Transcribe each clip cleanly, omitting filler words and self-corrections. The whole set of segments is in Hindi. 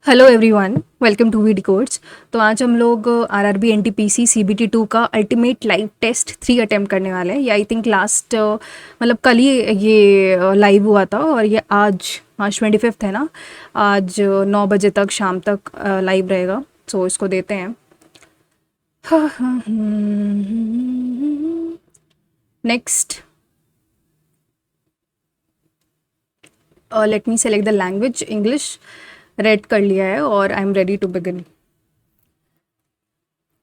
Hello everyone, welcome to VD course. तो आज हम लोग आरआरबी एनटीपीसी सीबीटी 2 का अल्टीमेट लाइव टेस्ट 3 अटेम्प्ट करने वाले हैं। ये आई थिंक लास्ट मतलब कल ही ये लाइव हुआ था और ये आज 25 है ना। आज 9 बजे तक शाम तक लाइव रहेगा। सो इसको देते हैं। Next, let me select the language. English read कर लिया है और I am ready to begin.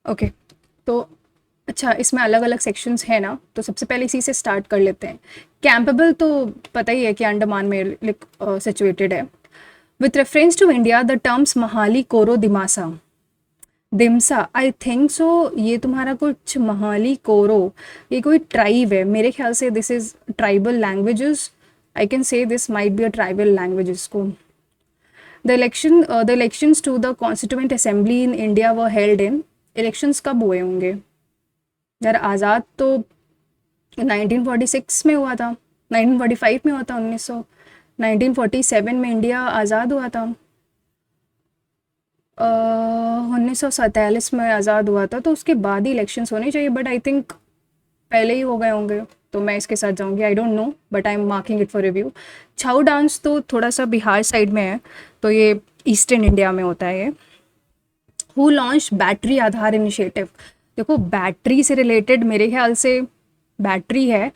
Okay, तो अच्छा, इसमें अलग अलग सेक्शंस हैं ना, तो सबसे पहले इसी से स्टार्ट कर लेते हैं। कैंपेबल तो पता ही है कि अंडमान में सिचुएटेड है। With reference to India the terms Mahali Koro Dimasa दिमसा, I think सो ये तुम्हारा कुछ महाली कोरो, ये कोई ट्राइब है मेरे ख्याल से। This is tribal languages. I can say this might be a tribal languages को। The elections to the Constituent Assembly in India were held in, elections कब हुए होंगे यार? आज़ाद तो 1946 में हुआ था, 1945 में हुआ था, 1947 में इंडिया आज़ाद हुआ था, 1947 में आज़ाद हुआ था, तो उसके बाद ही इलेक्शंस होने चाहिए। बट आई थिंक पहले ही हो गए होंगे, तो मैं इसके साथ जाऊंगी। I don't know but I am marking it for review. Chhau dance तो थोड़ा सा बिहार साइड में है, तो ये ईस्टर्न इंडिया में होता है ये। Who launch battery Aadhaar initiative? देखो, बैटरी से रिलेटेड मेरे ख्याल से बैटरी है,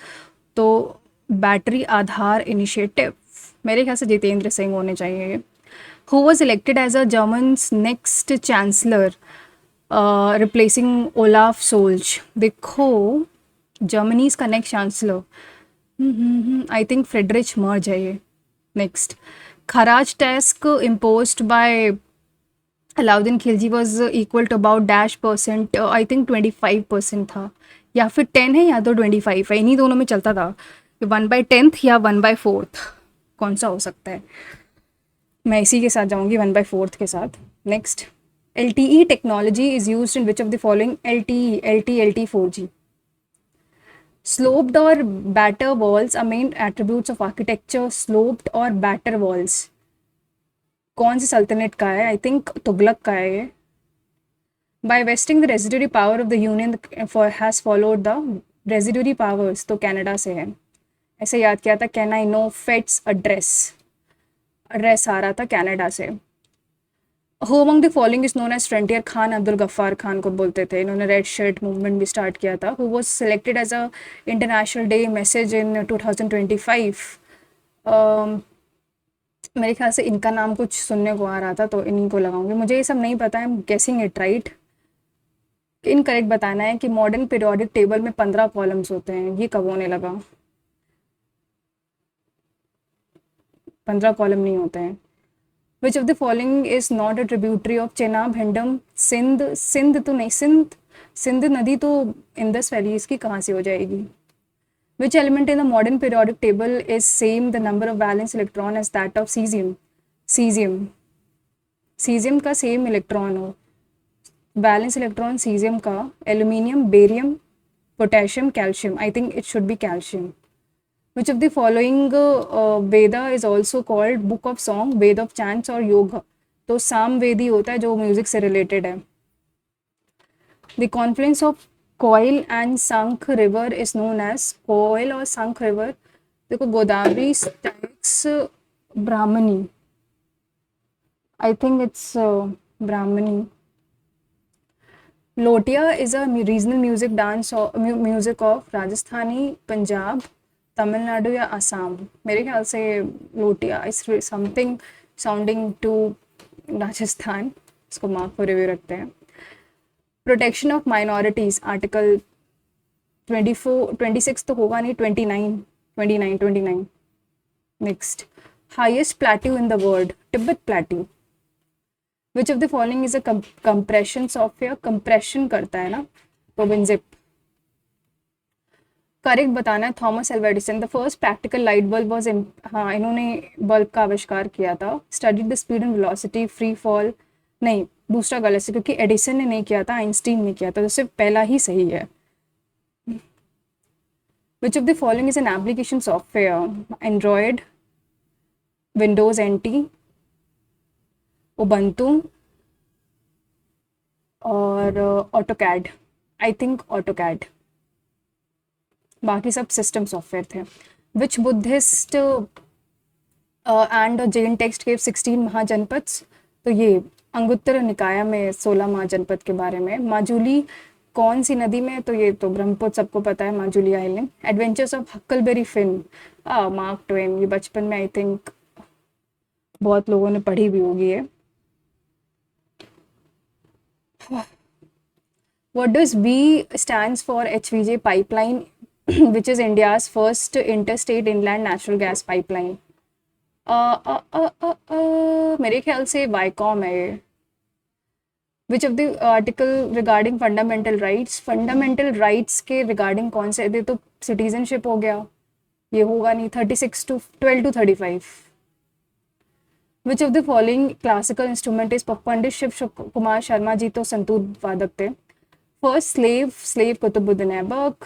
तो बैटरी आधार इनिशिएटिव मेरे ख्याल से जितेंद्र सिंह होने चाहिए। Who was elected as a Germans next chancellor replacing Olaf Scholz? देखो, जर्मनीज का next chancellor I think Friedrich Merz है ये। नेक्स्ट, खराज tax imposed by Alauddin Khilji was equal to about -% I think 25% था, या फिर 10 है या तो 25 है, इन्हीं दोनों में चलता था कि 1/10 या 1/4 कौन सा हो सकता है। मैं इसी के साथ जाऊंगी, 1/4 के साथ। Next, LTE technology is use in which of the following? LTE, LT 4G। Sloped और batter walls are main attributes of architecture. Sloped और बैटर वॉल्स कौन सी सल्तनत का है? आई थिंक तुगलक का है ये। By vesting the residuary power of the union has followed the residuary powers, तो कनाडा से है। ऐसे याद किया था, can I know fates address, address आ रहा था कनाडा से। Who among the following is known as frontier Khan? Abdul Ghaffar Khan को बोलते थे। इन्होंने रेड शर्ट मूवमेंट भी स्टार्ट किया था। Who was selected as a international day message in 2025? मेरे ख्याल से इनका नाम कुछ सुनने को आ रहा था, तो इन्हीं को लगाऊंगी। मुझे ये सब नहीं पता है, गेसिंग इट राइट। इनकरेक्ट बताना है कि मॉडर्न पीरियोडिक टेबल में 15 कॉलम्स होते हैं। ये कब होने लगा? 15 कॉलम नहीं होते हैं। Which of the following is not a tributary of Chenab हिंडम? सिंध, सिंध तो नहीं, सिंध नदी तो इंदस वैली, इसकी कहाँ से हो जाएगी? Which element in the modern periodic table is same the number of valence electron as that of caesium? Caesium, caesium का सेम इलेक्ट्रॉन हो, वैलेंस इलेक्ट्रॉन सीजियम का। Aluminium, barium, potassium, calcium, I think it should be calcium. Which of the following Veda is also called book of song? Veda of chants और योग? तो साम वेदी होता है जो म्यूजिक से रिलेटेड है। The confluence of Koel and Sankh river is known as? Koel और संख रिवर, देखो, Godavari, stacks, Brahmani, I think it's Brahmani. Lotia is a regional music dance music of Rajasthani, Punjab, Tamil Nadu या असम? मेरे ख्याल से Lotia is something sounding to Rajasthan. इसको मार्क फॉर रिव्यू रखते हैं। प्रोटेक्शन ऑफ माइनॉरिटीज, आर्टिकल 26 तो होगा नहीं, 29। Next, highest plateau in the world? Tibet plateau. Which of the following is a compression software? Compression करता है ना, तो विनजिप। करेक्ट बताना है। Thomas Alva Edison the first practical light bulb was, हाँ, इन्होंने बल्ब का आविष्कार किया था। Studied the speed and velocity free fall, नहीं, दूसरा गलत है क्योंकि एडिसन ने नहीं किया था, आइंस्टीन ने किया था, तो सिर्फ पहला ही सही है। Which of the following is an application software? Android, Windows NT, Ubuntu और ऑटोकैड, आई थिंक ऑटोकैड, बाकी सब सिस्टम सॉफ्टवेयर थे। विच बुद्धिस्ट एंड जैन टेक्स्ट के 16 महाजनपथ्स, तो ये अंगुत्तर निकाय में 16 महाजनपद के बारे में। माजुली कौन सी नदी में, तो ये तो ब्रह्मपुत्र सबको पता है, Majuli island. Adventures of Huckleberry Finn, Mark Twain, ये बचपन में आई थिंक बहुत लोगों ने पढ़ी भी होगी है। What does B stands for? HVJ pipeline, which is India's first interstate inland natural gas pipeline. मेरे ख्याल से वाईकॉम है ये। Which of the article regarding fundamental rights के रिगार्डिंग कौन से थे, तो सिटीजनशिप हो गया, ये होगा नहीं। 36 to 12 to 35। Which of the following classical instrument is, Pandit Shiv Kumar Sharma ji तो संतूर वादक थे। First slave Qutbuddin Aibak.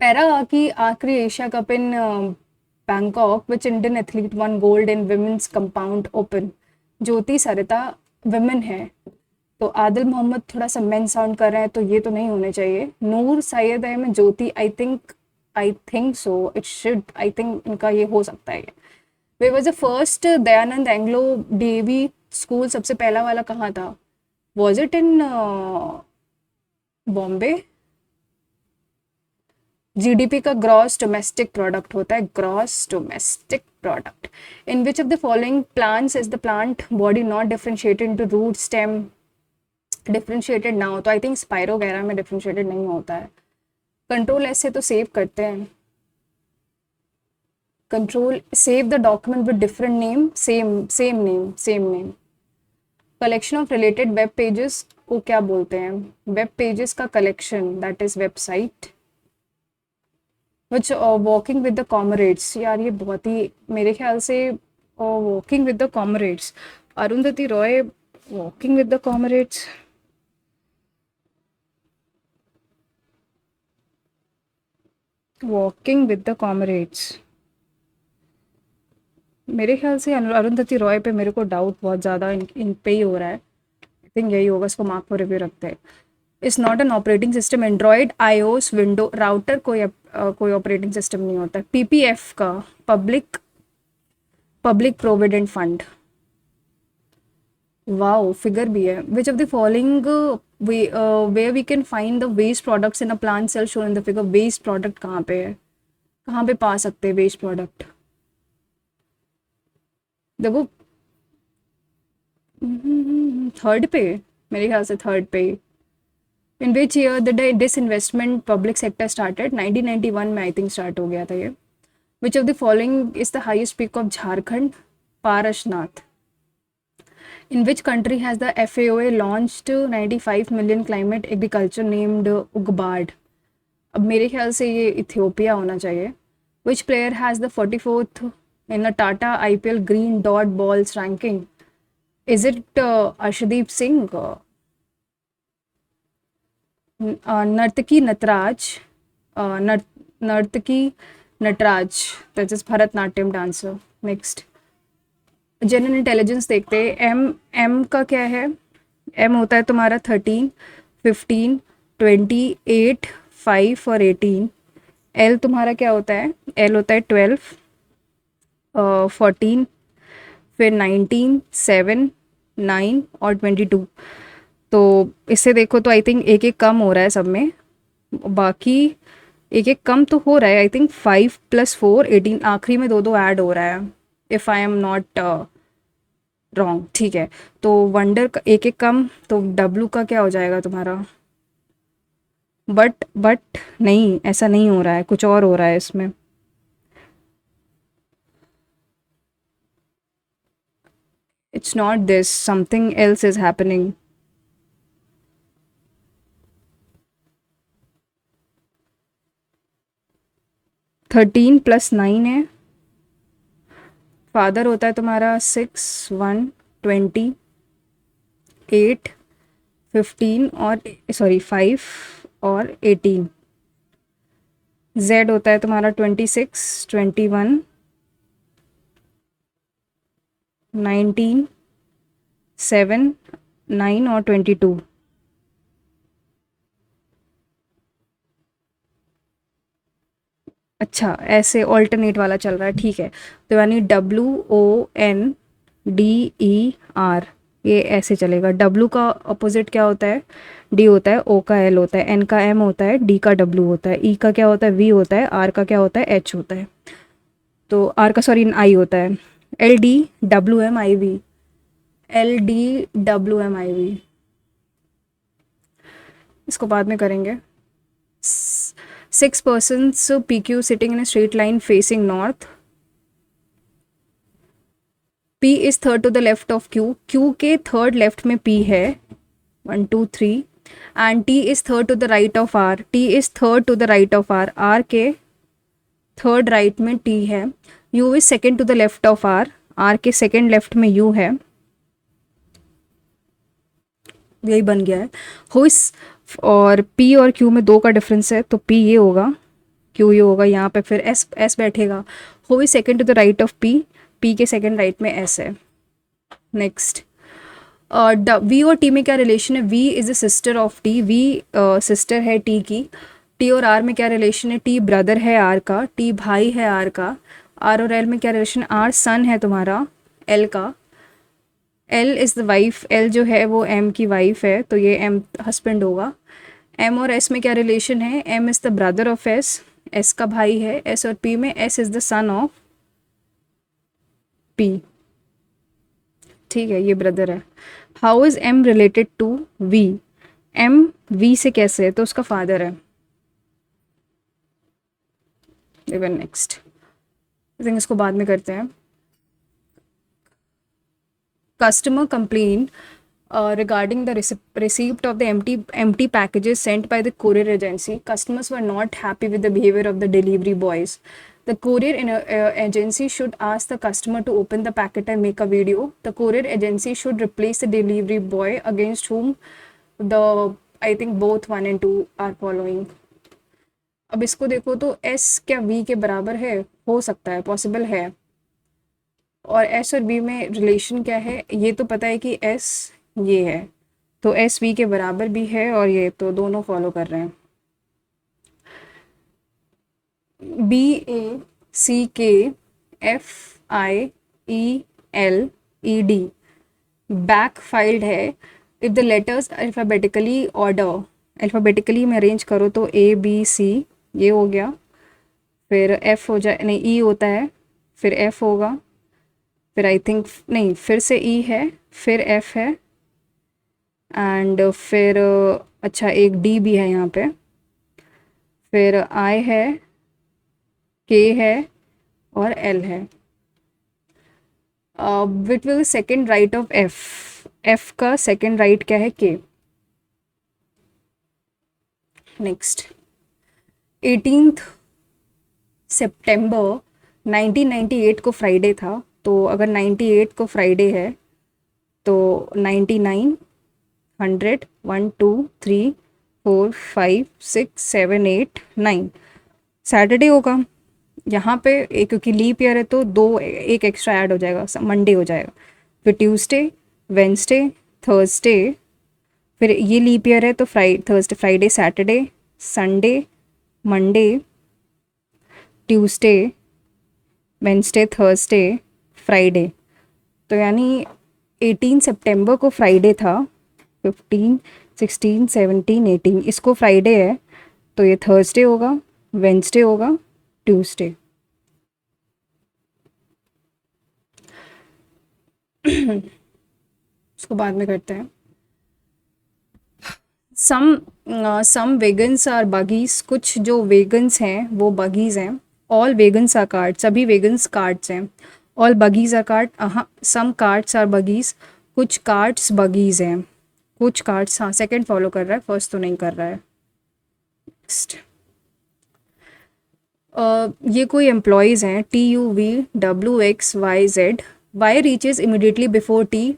Para hockey आखिरी Asia cup in Bangkok, which Indian athlete won gold in womens compound open. Jyoti Sarita women है, तो आदिल मोहम्मद थोड़ा सा मेन साउंड कर रहे हैं, तो ये तो नहीं होने चाहिए। नूर सैयद है में Jyoti, I think so it should, I think इनका ये हो सकता है। वे was the first Dayanand Anglo DAV school, सबसे पहला वाला कहाँ था? Was it in Bombay? GDP का ग्रॉस डोमेस्टिक प्रोडक्ट होता है, gross domestic product. In which of the following plants is the plant body not differentiated into root stem? Differentiated ना हो तो आई थिंक स्पाइरो वगैरह में डिफरेंशिएटेड नहीं होता है। कंट्रोल एस से तो सेव करते हैं, control save the document with different name, same name. Collection of related web pages को क्या बोलते हैं? वेब पेजेस का collection, that is website. Which walking with the comrades, यार ये बहुत ही मेरे ख्याल से walking with the comrades, Arundhati Roy walking with the comrades. Walking with the comrades, मेरे ख्याल से अरुंधति रॉय पे मेरे को डाउट बहुत ज़्यादा इन पे ही हो रहा है। आई थिंक यही होगा, इसको मार्क फॉर रिव्यू रखते हैं। Is not an operating system, Android, iOS, window, router कोई ऑपरेटिंग सिस्टम नहीं होता। पीपीएफ का public provident fund, wow figure भी है। Which of the following where we can find the waste products in a plant cell shown in the figure? Waste product कहाँ पे है, कहाँ पे पा सकते हैं वेस्ट प्रोडक्ट? देखो थर्ड पे, मेरे ख्याल से थर्ड पे। In which year the disinvestment public sector started? 1991 में आई थिंक स्टार्ट हो गया था ये। Which of the following is the highest peak of Jharkhand? Parasnath. In which country has the FAO launched 95 million climate agriculture named उगबार्ड? अब मेरे ख्याल से ये इथियोपिया होना चाहिए। Which player has the 44th in a Tata IPL green dot balls ranking? Is it Arshdeep Singh? नर्तकी Natraj, Nartaki Natraj, that is Bharatanatyam dancer. Next general intelligence देखते हैं। एम का क्या है? एम होता है तुम्हारा 13, 15, 20, 8, 5 और 18। एल तुम्हारा क्या होता है? एल होता है 12, 14, फिर 19, 7, 9 और 22। तो इससे देखो तो आई थिंक एक एक कम हो रहा है सब में, बाकी एक एक कम तो हो रहा है। आई थिंक 5 + 4 18, आखिरी में दो ऐड हो रहा है, if I am not wrong. ठीक है, तो वंडर का एक एक कम, तो डब्लू का क्या हो जाएगा तुम्हारा? बट नहीं, ऐसा नहीं हो रहा है, कुछ और हो रहा है इसमें। It's not this, something else is happening. Thirteen + 9 है, फादर होता है तुम्हारा 6, 1, 20, 8, 15 और सॉरी 5 और 18। जेड होता है तुम्हारा 26, 21, 19, 7, 9 और 22। अच्छा, ऐसे ऑल्टरनेट वाला चल रहा है, ठीक है। तो यानी WONDER, ये ऐसे चलेगा। W का अपोजिट क्या होता है? D होता है, O का L होता है, N का M होता है, D का W होता है, E का क्या होता है? V होता है, R का क्या होता है? H होता है। तो R का सॉरी I होता है। LDWMIV, LDWMIV, इसको बाद में करेंगे। 6 persons PQ sitting in a straight line facing north. P is third to the left of Q. Q के third left में P है, 1 2 3, and T is third to the right of R. T is third to the right of R. R के third right में T है. U is second to the left of R. R के second left में U है। यही बन गया है। हु इस, और P और Q में 2 का डिफरेंस है, तो P ये होगा, Q ये होगा। यहाँ पे फिर S बैठेगा। Who is second to the right of P, P के सेकेंड राइट में S है। नेक्स्ट, V और T में क्या रिलेशन है? V is a sister of T, V sister है T की। T और R में क्या रिलेशन है? T ब्रदर है R का, T भाई है R का। R और L में क्या रिलेशन? R सन है तुम्हारा L का। L is the wife, L जो है वो M की वाइफ है, तो ये M हस्बैंड होगा। M और S में क्या रिलेशन है? M is the brother of S, S का भाई है। S और P में S is the son of P, ठीक है, ये ब्रदर है। How is M related to V? M V से कैसे है? तो उसका फादर है। इवन नेक्स्ट, आई थिंक इसको बाद में करते हैं। Customer complained regarding the receipt of the empty packages sent by the courier agency. Customers were not happy with the behavior of the delivery boys. The courier agency should ask the customer to open the packet and make a video. The courier agency should replace the delivery boy against whom the, I think both 1 and 2 are following. अब इसको देखो तो S क्या V के बराबर है? हो सकता है, पॉसिबल है। और S और B में रिलेशन क्या है? ये तो पता है कि S ये है, तो S V के बराबर भी है, और ये तो दोनों फॉलो कर रहे हैं। BACKFIELED बैक फाइल्ड है। If the letters alphabetically order, alphabetically में अरेंज करो तो ABC ये हो गया, फिर F हो जाए, नहीं E होता है, फिर F होगा, फिर आई थिंक नहीं, फिर से E है, फिर F है, एंड फिर अच्छा एक D भी है यहाँ पे, फिर I है, K है और L है। Which will second right of F? F का सेकेंड राइट क्या है? K। नेक्स्ट, 18 सितंबर 1998 को फ्राइडे था, तो अगर 98 को फ्राइडे है तो 99, 100, 1 2 3 4 5 6 7 8 9 सैटरडे होगा यहाँ पे। क्योंकि लीप ईयर है तो एक एक्स्ट्रा ऐड हो जाएगा, मंडे हो जाएगा। फिर ट्यूसडे, वेंसडे, थर्सडे, फिर ये लीप ईयर है तो Thursday, Friday, Saturday, Sunday, Monday, Tuesday, Wednesday, Thursday, Friday. तो यानी 18 सितंबर को फ्राइडे था, 15 16 17 18 इसको फ्राइडे है, तो ये थर्सडे होगा, वेंसडे होगा, ट्यूसडे। इसको बाद में करते हैं। सम वेगन्स आर बगीज, कुछ जो वेगन्स हैं वो बगीज हैं। ऑल वेगन्स आर कार्ड्स, सभी वेगन्स कार्ड्स हैं। All bogies are card, some cards are bogies, कुछ कार्ड्स बगीज हैं। कुछ कार्ड्स, हाँ सेकंड फॉलो कर रहा है, फर्स्ट तो नहीं कर रहा है। नेक्स्ट, ये कोई एम्प्लॉयज़ हैं, TUVWXYZ। Y reaches immediately before T,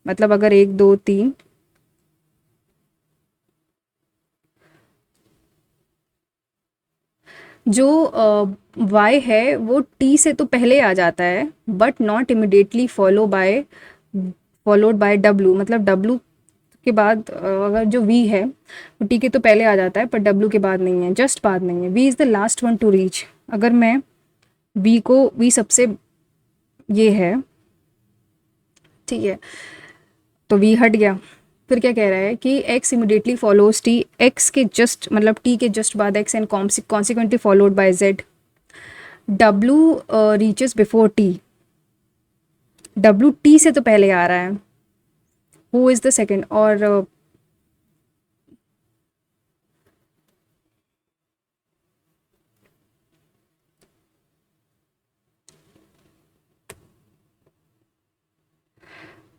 मतलब अगर 1 2 3, जो Y है वो T से तो पहले आ जाता है, but not immediately follow by followed by W, मतलब डब्ल्यू के बाद अगर जो वी है वो टी के तो पहले आ जाता है, पर डब्ल्यू के बाद नहीं है, जस्ट बाद नहीं है। V is the last one to reach. अगर मैं वी सबसे ये है, ठीक है, तो वी हट गया। फिर क्या कह रहा है कि x immediately follows T, x के जस्ट मतलब टी के जस्ट बाद x and consequently followed by Z. W reaches before T, W T से तो पहले आ रहा है। हु इज़ द सेकेंड, और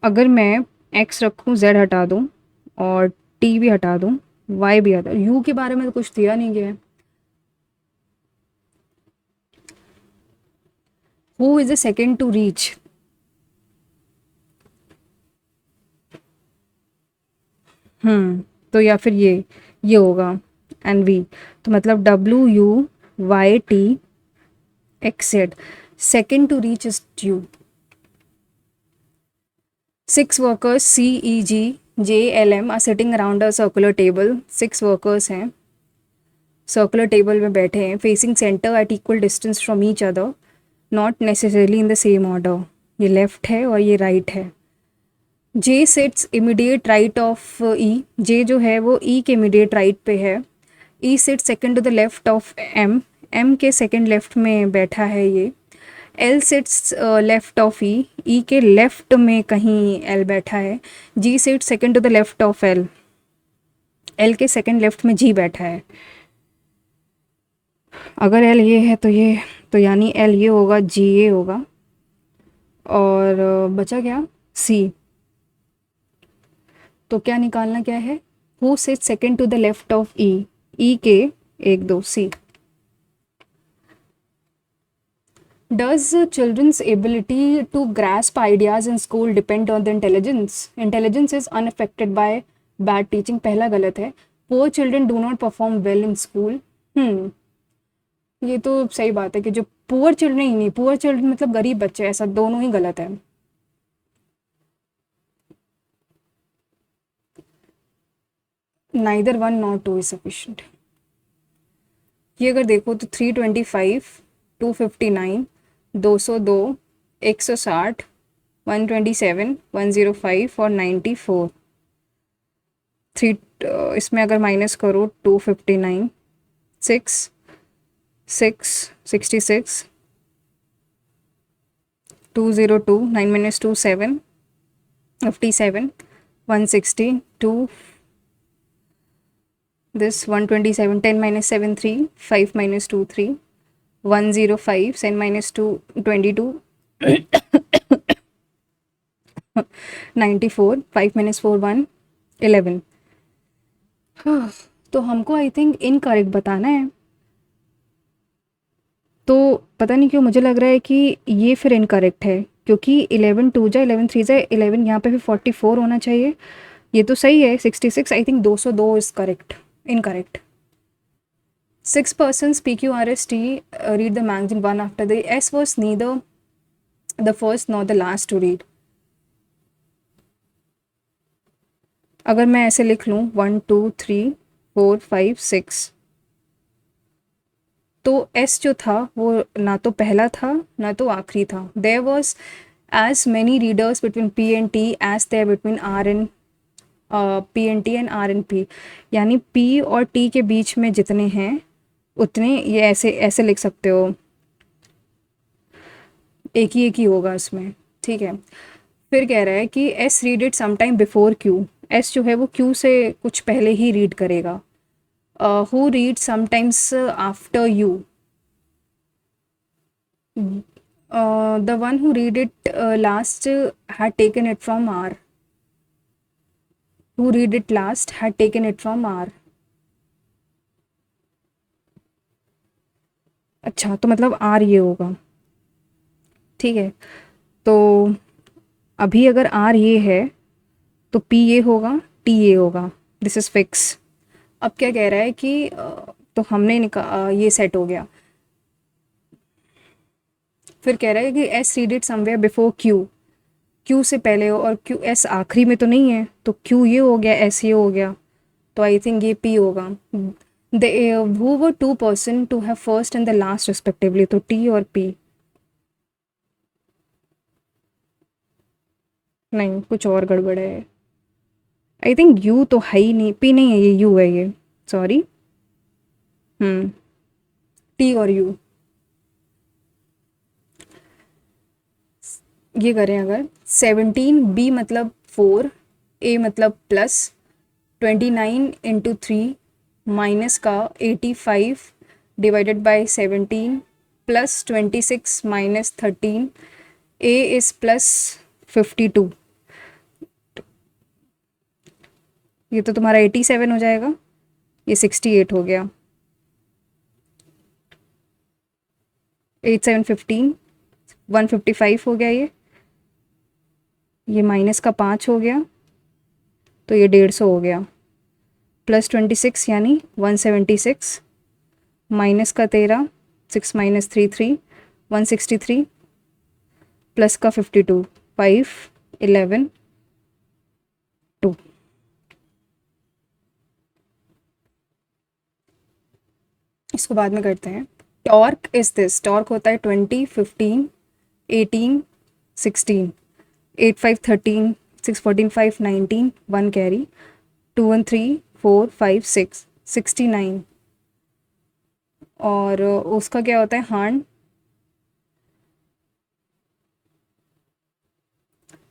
अगर मैं एक्स रखूँ, जेड हटा दूँ और टी भी हटा दूँ, वाई भी हटा, यू के बारे में तो कुछ दिया नहीं गया है। Who is the second to reach, तो या फिर ये होगा एंड वी, तो मतलब W U Y T X Z, second to reach is U. 6 workers C, E, G, J, L, M are sitting around a circular table. 6 workers हैं, सर्कुलर टेबल में बैठे हैं, facing centre at equal distance from each other, not necessarily in the same order. ये लेफ्ट है और ये राइट है। J sits immediate right of E, J जो है वो ई के इमीडिएट राइट पे है। E sit second to the left of M, M के सेकेंड लेफ्ट में बैठा है ये। L sits left of E के लेफ्ट में कहीं एल बैठा है। G sit second to the left of L, L के सेकेंड लेफ्ट में जी बैठा है। अगर एल ये है तो ये, तो यानी एल ये होगा, जी ये होगा, और बचा क्या सी। तो क्या निकालना क्या है, who sit second to the left of E के 1 2 सी। Does children's ability to grasp ideas in school depend on the intelligence? Intelligence is unaffected by bad teaching, पहला गलत है। Poor children do not perform well in school. ये तो सही बात है कि जो पुअर चिल्ड्रन ही नहीं, पुअर चिल्ड्रन मतलब गरीब बच्चे, ऐसा दोनों ही गलत है। Neither one nor two is sufficient। ये अगर देखो तो 325, 259, 202, 160, 127, 105 और 94। इसमें अगर माइनस करो 259, 6, 66, 202, 9 minus 2 7, 57, 160, 2, this 127, 10 minus 7 3, 5 minus 2 3, 105, 10 minus 2 22, 94, 5 minus 4 1, 11। तो हमको आई थिंक इनकरेक्ट बताना है। तो पता नहीं क्यों मुझे लग रहा है कि ये फिर इनकरेक्ट है, क्योंकि 11 2 जा 11 3 जा 11, यहाँ पे फिर 44 होना चाहिए। ये तो सही है 66, I think 202 is correct, incorrect. 6 persons PQRST read the magazine one after the S was neither the first nor the last to read। अगर मैं ऐसे लिख लूँ 1 2 3 4 5 6, तो एस जो था वो ना तो पहला था ना तो आखिरी था। There was as many readers between P and T as there between R and P and T and R and P, यानी पी और टी के बीच में जितने हैं उतने, ये ऐसे ऐसे लिख सकते हो, एक ही होगा इसमें, ठीक है। फिर कह रहा है कि S reed it sometime before Q, S जो है वो क्यू से कुछ पहले ही रीड करेगा। Who read sometimes after you, the one who read it last had taken it from R, who read it last had taken it from R। अच्छा, तो मतलब R ये होगा, ठीक है। तो अभी अगर R ये है तो P ये होगा, T ये होगा, दिस इज फिक्स। अब क्या कह रहा है कि तो हमने ये सेट हो गया। फिर कह रहा है कि S reed it somewhere before Q, Q से पहले हो और क्यू एस आखिरी में तो नहीं है, तो क्यू ये हो गया, एस ये हो गया, तो आई थिंक ये पी होगा। The who were two person to have first and the last respectively, तो टी और पी। नहीं, कुछ और गड़बड़ है। आई थिंक यू तो है ही नहीं, पी नहीं है ये, यू है ये, सॉरी। टी और यू। ये करें अगर 17 बी मतलब 4, ए मतलब प्लस 29 इंटू 3 माइनस का 85 divided by 17 plus 26 minus 13, A is plus 52। ये तो तुम्हारा 87 हो जाएगा, ये 68 हो गया। 8 7 15, 155 हो गया ये माइनस का 5 हो गया, तो ये 150 हो गया। प्लस 26 यानी 176, माइनस का 13, 6 माइनस 3 3, 163, प्लस का 52, 5 11 2। इसको बाद में करते हैं। टॉर्क इज दिस, टॉर्क होता है 20 15 18 16, 8 5 13, 6 14 5 19, 1 कैरी, 2 1 3 4 5 6 69। और उसका क्या होता है हार्न,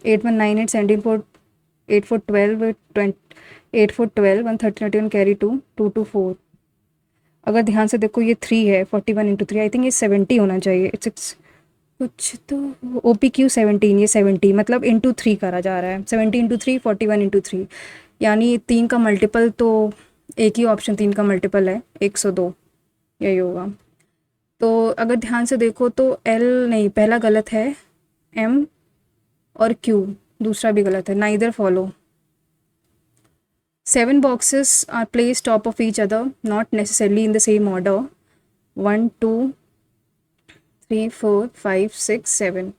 8 1 9 8 17 4 8 4 12 8 4 12 1 30 31 कैरी 2 2 2 4। अगर ध्यान से देखो ये 3 है, 41 इंटू 3, आई थिंक ये 70 होना चाहिए। इट्स कुछ तो ओ पी क्यू 17, ये 70 मतलब इंटू 3 करा जा रहा है, 70 इंटू 3 41 इंटू 3, यानी 3 का मल्टीपल, तो एक ही ऑप्शन 3 का मल्टीपल है 102, यही होगा। तो अगर ध्यान से देखो तो एल नहीं, पहला गलत है, एम और क्यू दूसरा भी गलत है, neither follow. 7 boxes are placed top of each other, not necessarily in the same order. 1 2 3 4 5 6 7,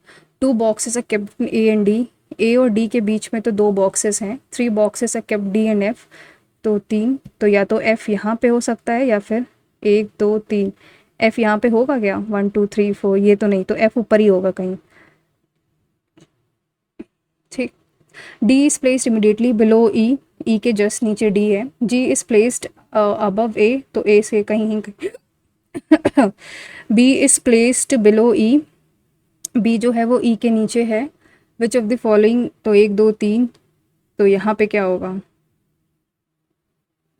2 boxes are kept in A and D, ए और डी के बीच में तो 2 बॉक्सेस हैं, 3 boxes are kept D and F, तो 3, तो या तो एफ यहाँ पे हो सकता है या फिर 1 2 3, एफ यहाँ पे होगा क्या, 1 2 3 4, ये तो नहीं, तो एफ ऊपर ही होगा कहीं। ठीक। D is placed immediately below E, E के जस्ट नीचे डी है। G is placed above A, तो ए से कहीं B is placed below E, B जो है वो ई के नीचे है। विच ऑफ द फॉलोइंग, तो 1 2 3, तो यहाँ पे क्या होगा,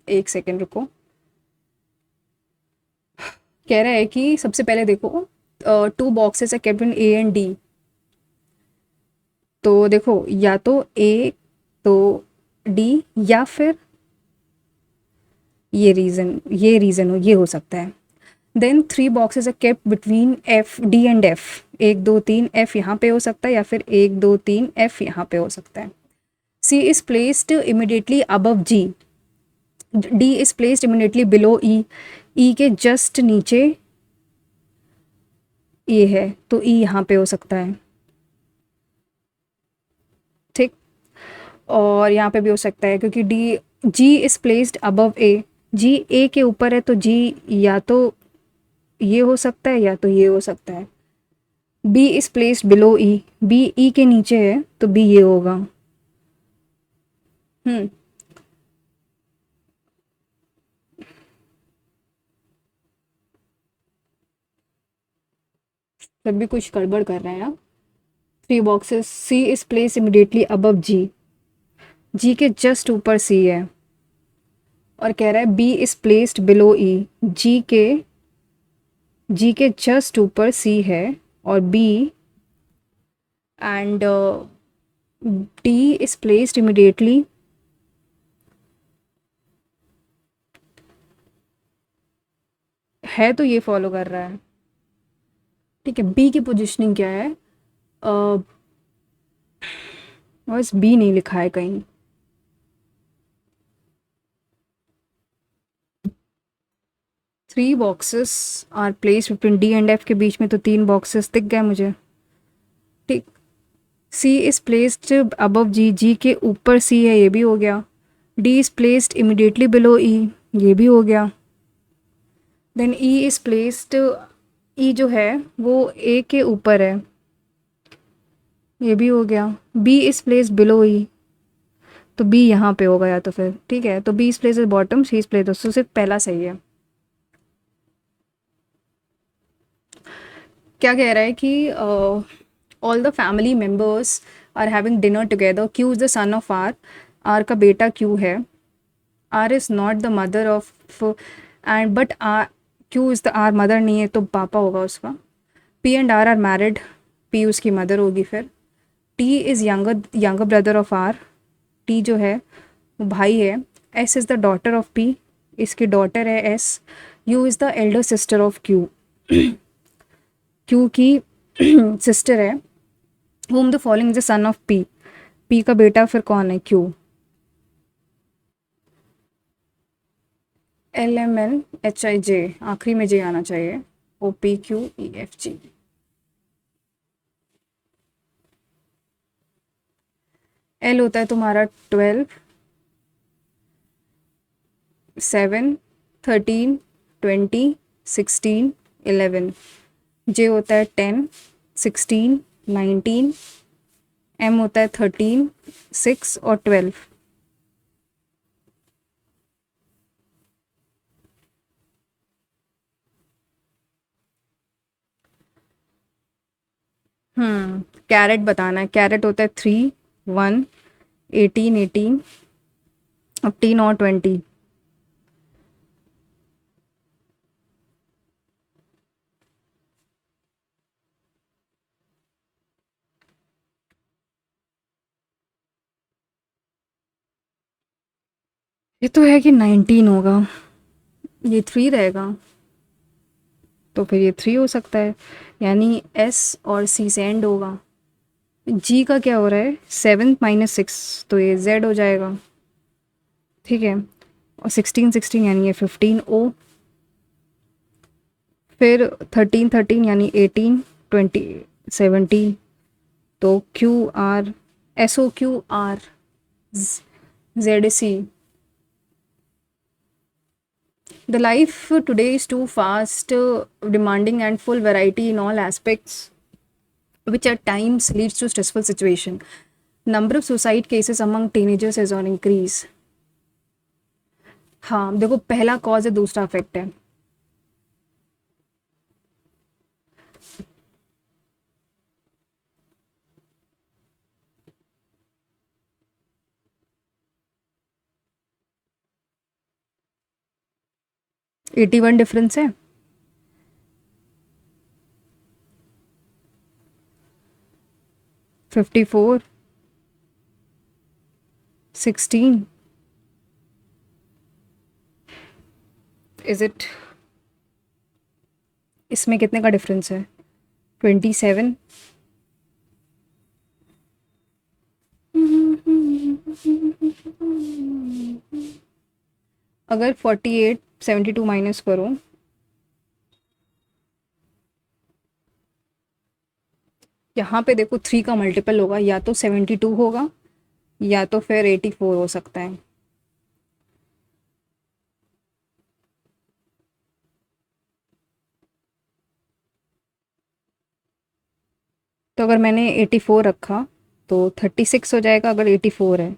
एक सेकेंड रुको। कह रहा है कि सबसे पहले देखो 2 बॉक्सेस है kept in A and D, तो देखो या तो ए तो डी, या फिर ये रीज़न हो, ये हो सकता है। Then 3 boxes are kept between F D and F, 1 2 3 F यहाँ पे हो सकता है, या फिर 1 2 3 एफ यहाँ पे हो सकता है। C is placed immediately above G, D is placed immediately below E, E के जस्ट नीचे ए है, तो ई यहाँ पे हो सकता है। ठीक। और यहाँ पे भी हो सकता है क्योंकि D, G is placed above A, G A के ऊपर है, तो जी या तो ये हो सकता है या तो ये हो सकता है। B is placed below E, B E के नीचे है, तो बी ये होगा। हम्म तब भी कुछ गड़बड़ कर रहे हैं आप। 3 boxes, C is place immediately above G, G के जस्ट ऊपर सी है, और कह रहा है B is placed below E, G के जस्ट ऊपर सी है, और B and D is placed immediately, है तो ये फॉलो कर रहा है। ठीक है, बी की पोजिशनिंग क्या है, बस बी नहीं लिखा है कहीं। Three boxes are place between D and F, के बीच में तो 3 बॉक्सेस दिख गए मुझे। ठीक। C is placed above G, G के ऊपर सी है, ये भी हो गया. D is placed immediately below E, ये भी हो गया. Then E is placed, E जो है वो ए के ऊपर है, ये भी हो गया. बी इज़ प्लेस्ड बिलो ई, तो बी यहाँ पे होगा या तो फिर, ठीक है. तो B is placed at bottom, C is placed, दोस्तों सिर्फ पहला सही है. क्या कह रहा है कि all the family members are having dinner together, Q is the son of R, R का बेटा क्यू है. R is not the mother of and but R, Q is the R mother नहीं है तो पापा होगा उसका. P and R married, P उसकी मदर होगी फिर. T is younger brother of R, T जो है वो भाई है. S is the daughter of P, इसकी डॉटर है S. U is the elder sister of Q, Q की सिस्टर है. whom the following is the son of P, P का बेटा फिर कौन है, Q. L M N H I J, आखिरी में जे आना चाहिए. O P Q E F G. L होता है तुम्हारा 12, 7, 13, 20, 16, 11. जे होता है 10, 16, 19. एम होता है 13, 6 और 12. कैरेट बताना है. कैरेट होता है 3, 1, 18, 18, 15 और 20. ये तो है कि 19 होगा, ये 3 रहेगा, तो फिर ये 3 हो सकता है, यानी एस और सी से एंड होगा. जी का क्या हो रहा है, 7 - 6, तो ये जेड हो जाएगा, ठीक है. और 16, 16 यानी ये 15 ओ. फिर 13, 13 यानी 18, 20, 17, तो Q R, S O Q R, Z C. The life today is too fast, demanding and full variety in all aspects, which at times leads to stressful situation. Number of suicide cases among teenagers is on increase. हाँ देखो, पहला कॉज है, दूसरा इफेक्ट है. एटी वन डिफरेंस है. 54, 16, इज इट, इसमें कितने का डिफरेंस है, 27. अगर 48 72 माइनस करो, यहाँ पे देखो 3 का मल्टीपल होगा, या तो 72 होगा या तो फिर 84 हो सकता है. तो अगर मैंने 84 रखा तो 36 हो जाएगा अगर 84 है.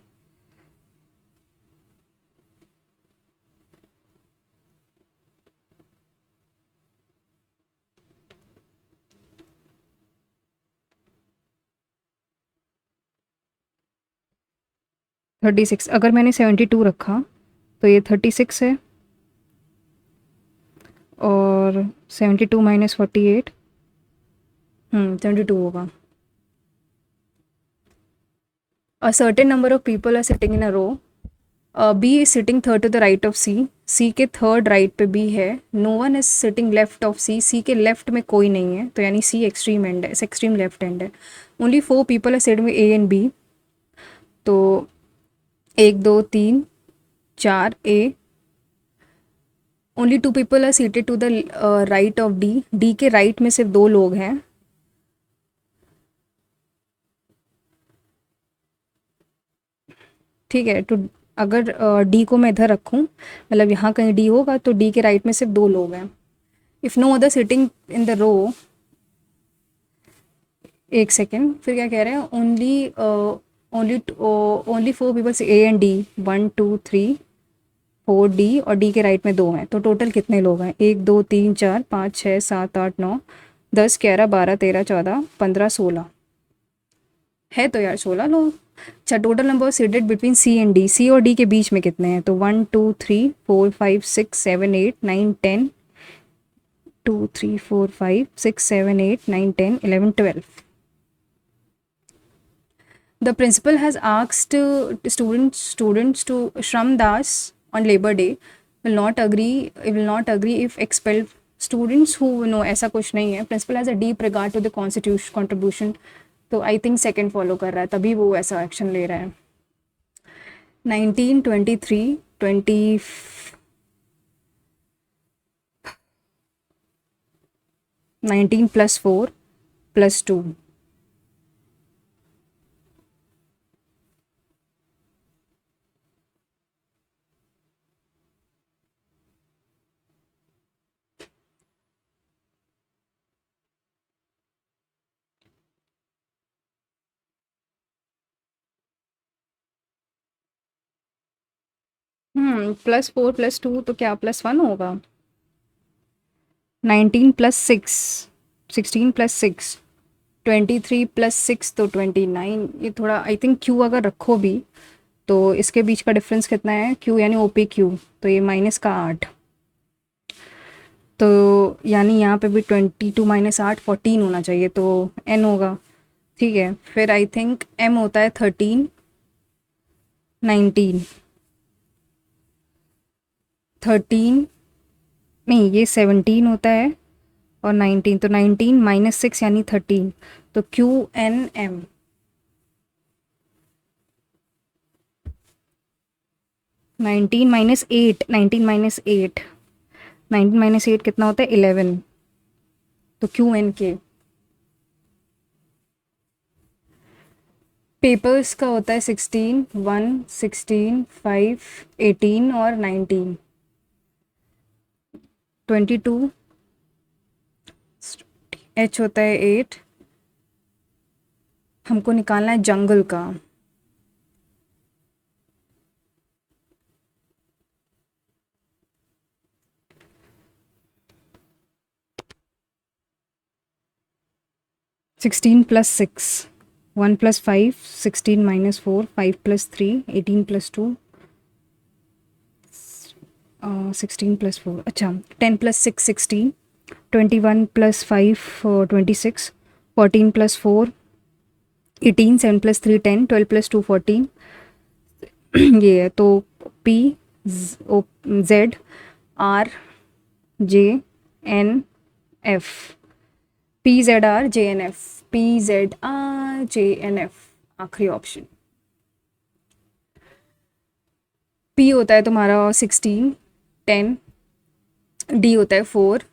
थर्टी सिक्स, अगर मैंने 72 रखा तो ये 36 है, और 72 - 48, 72 होगा. A certain number of people are sitting in a row. B is sitting third to the right of C. C के थर्ड राइट पे B है. No one is sitting left of C. C के लेफ्ट में कोई नहीं है, तो यानी C एक्सट्रीम एंड है, एक्सट्रीम लेफ्ट एंड है. Only 4 people are sitting with A and B. तो 1, 2, 3, 4 A. Only 2 people are seated to the right of D. D के राइट में सिर्फ 2 लोग हैं. ठीक है। तो अगर डी को मैं इधर रखूँ, मतलब यहाँ कहीं डी होगा, तो डी के राइट में सिर्फ 2 लोग हैं। If no other sitting in the row, एक सेकेंड, फिर क्या कह रहे हैं, only only only 4 peoples A and D, 1 2 3 4 D, और डी के राइट में 2 हैं। तो टोटल कितने लोग हैं? 1 2 3 4 5 6 7 8 9 10 11 12 13 14 15 16 है। तो यार 16 लोग। अच्छा, total number seated between C and D, C और डी के बीच में कितने हैं? तो 1 2 3 4 5 6 7 8 9 10, 2 3 4 5 6 7 8 9 10 11 12। The principal has asked students to Shram Das on Labor Day will not agree if expelled students who know, ऐसा कुछ नहीं है। Principal has a deep regard to the constitution contribution, तो आई थिंक सेकेंड फॉलो कर रहा है, तभी वो ऐसा एक्शन ले रहा है। 19 23 20 19 + 4 + 2, +4 + 2 तो क्या +1 होगा? 19 + 6 16 + 6 23 + 6 तो 29। ये थोड़ा आई थिंक क्यू अगर रखो भी तो इसके बीच का डिफरेंस कितना है? क्यू यानी ओपी क्यू, तो ये -8, तो यानी यहाँ पे भी 22 - 8 14 होना चाहिए, तो एन होगा। ठीक है, फिर आई थिंक एम होता है 13 19 13, नहीं ये 17 होता है और 19, तो 19 -6 यानी 13, तो क्यू एन एम। 19 - 8 19 - 8 19 - 8 कितना होता है? 11, तो क्यू एन के। पेपर्स का होता है 16 1 16 5 18 और 19 22, एच होता है 8, हमको निकालना है जंगल का। (16 + 6) 1 + 5 16 - 4 5 + 3 18 + 2 16 + 4, अच्छा 10 + 6 16 21 + 5 26 14 + 4 18 7 + 3 10 12 + 2 14 ये है। तो P Z R J N F, PZR JNF, PZR JNF, आखिरी ऑप्शन। P होता है तुम्हारा 16 10, D होता है 4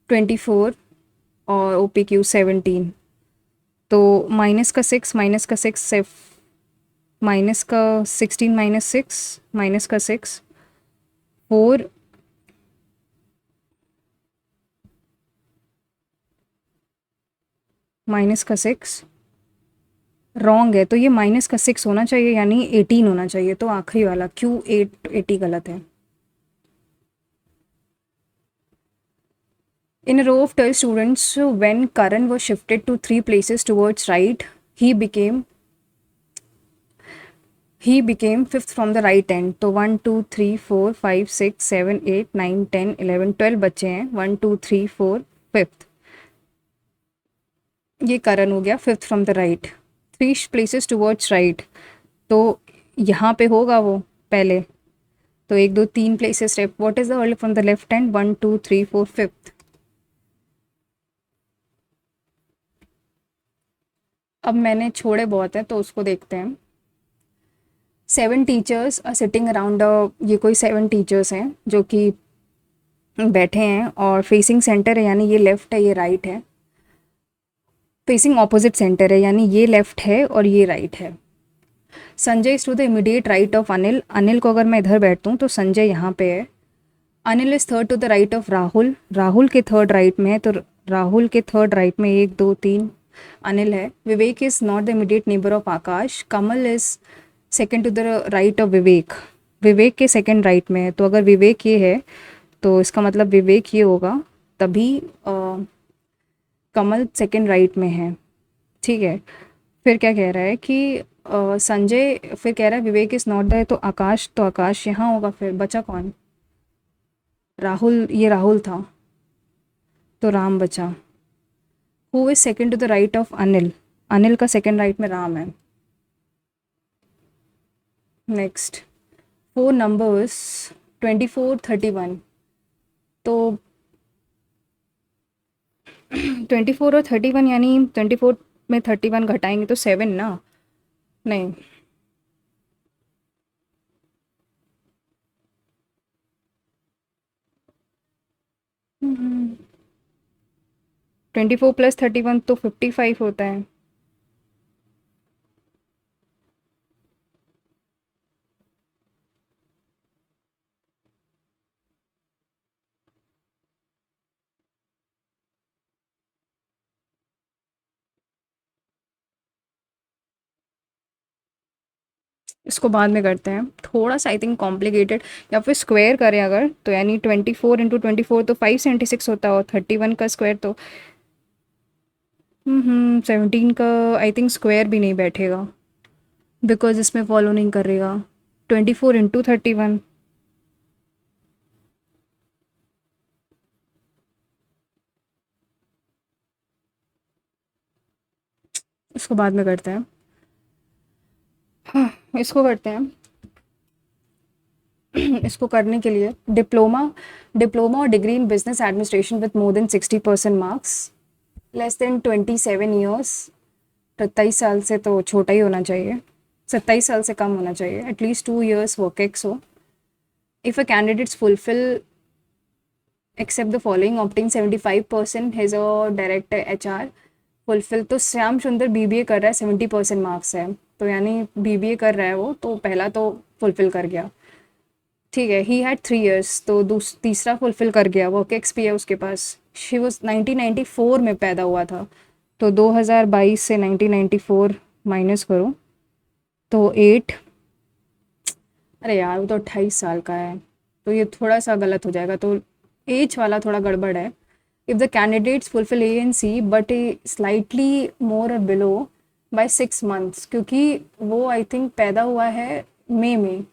24 और OPQ 17, तो -6 -6 -16 -6 -6 4 -6 रॉन्ग है, तो ये -6 होना चाहिए, यानी 18 होना चाहिए, तो आखिरी वाला Q8 80 गलत है। In a row of 12 students, when Karan was shifted to 3 places towards right, he became fifth from the right end. तो 1 2 3 4 5 6 7 8 9 10 11 12 बच्चे हैं, 1 2 3 4 5th, ये करण हो गया fifth from the right. 3 places towards right, तो यहाँ पे होगा वो पहले, तो 1 2 3 places left. What is the word from the left hand? 1 2 3 4 5th। अब मैंने छोड़े बहुत हैं, तो उसको देखते हैं। 7 टीचर्स आर सिटिंग अराउंड, ये कोई 7 टीचर्स हैं जो कि बैठे हैं और फेसिंग सेंटर है, यानी ये लेफ्ट है ये राइट है। फेसिंग ऑपोजिट सेंटर है, यानी ये लेफ्ट है और ये राइट है। Sanjay is to the immediate right of Anil. Anil को अगर मैं इधर बैठता हूँ तो संजय यहाँ पे है। Anil is third to the right of Rahul. Rahul के थर्ड राइट में है, तो राहुल के थर्ड राइट में 1 2 3 अनिल है। Vivek is not the immediate neighbour of Aakash. Kamal is second to the right of Vivek. Vivek के सेकेंड राइट में है, तो अगर विवेक ये है तो इसका मतलब विवेक ये होगा, तभी कमल सेकेंड राइट में है। ठीक है, फिर क्या कह रहा है कि संजय फिर कह रहा है विवेक इज नॉट द, तो आकाश यहाँ होगा। फिर बचा कौन? राहुल, ये राहुल था तो राम बचा। Who is second to the right of Anil? Anil का सेकेंड राइट में राम है। नेक्स्ट 4 नंबर्स 24 31, तो 24 और 31 यानी 24 में 31 घटाएंगे तो 7 ना? नहीं, 24 प्लस 31 तो 55 होता है। इसको बाद में करते हैं, थोड़ा सा आई थिंक कॉम्प्लिकेटेड। या फिर स्क्वायर करें अगर, तो यानी 24 इंटू 24 तो 576 होता है, और 31 का स्क्वायर तो 17 का आई थिंक स्क्वायर भी नहीं बैठेगा, बिकॉज इसमें फॉलो नहीं करेगा। 24 इंटू 31, इसको बाद में करते हैं। हाँ, इसको करते हैं। इसको करने के लिए डिप्लोमा और degree in business administration with more than 60% marks, less than 27 years. 27 साल से तो छोटा ही होना चाहिए, 27 साल से कम होना चाहिए, एटलीस्ट 2 years वर्क एक्स हो। If a candidates fulfil except the following, opting 75% his और डायरेक्ट HR फुलफिल, तो श्याम सुंदर BBA कर रहा है, 70% मार्क्स है, तो यानी BBA कर रहा है वो, तो पहला तो फुलफिल कर गया। ठीक है, ही हैड 3 years, तो तीसरा फुलफिल कर गया, वर्क एक्स भी है उसके पास। शी वॉज 1994 में पैदा हुआ था, तो 2022 से 1994 माइनस करो तो 8। अरे यार, वो तो 28 साल का है, तो ये थोड़ा सा गलत हो जाएगा, तो एज वाला थोड़ा गड़बड़ है। If the candidates fulfil A and C but A slightly more और बिलो बाय 6 months, क्योंकि वो आई थिंक पैदा हुआ है मई में,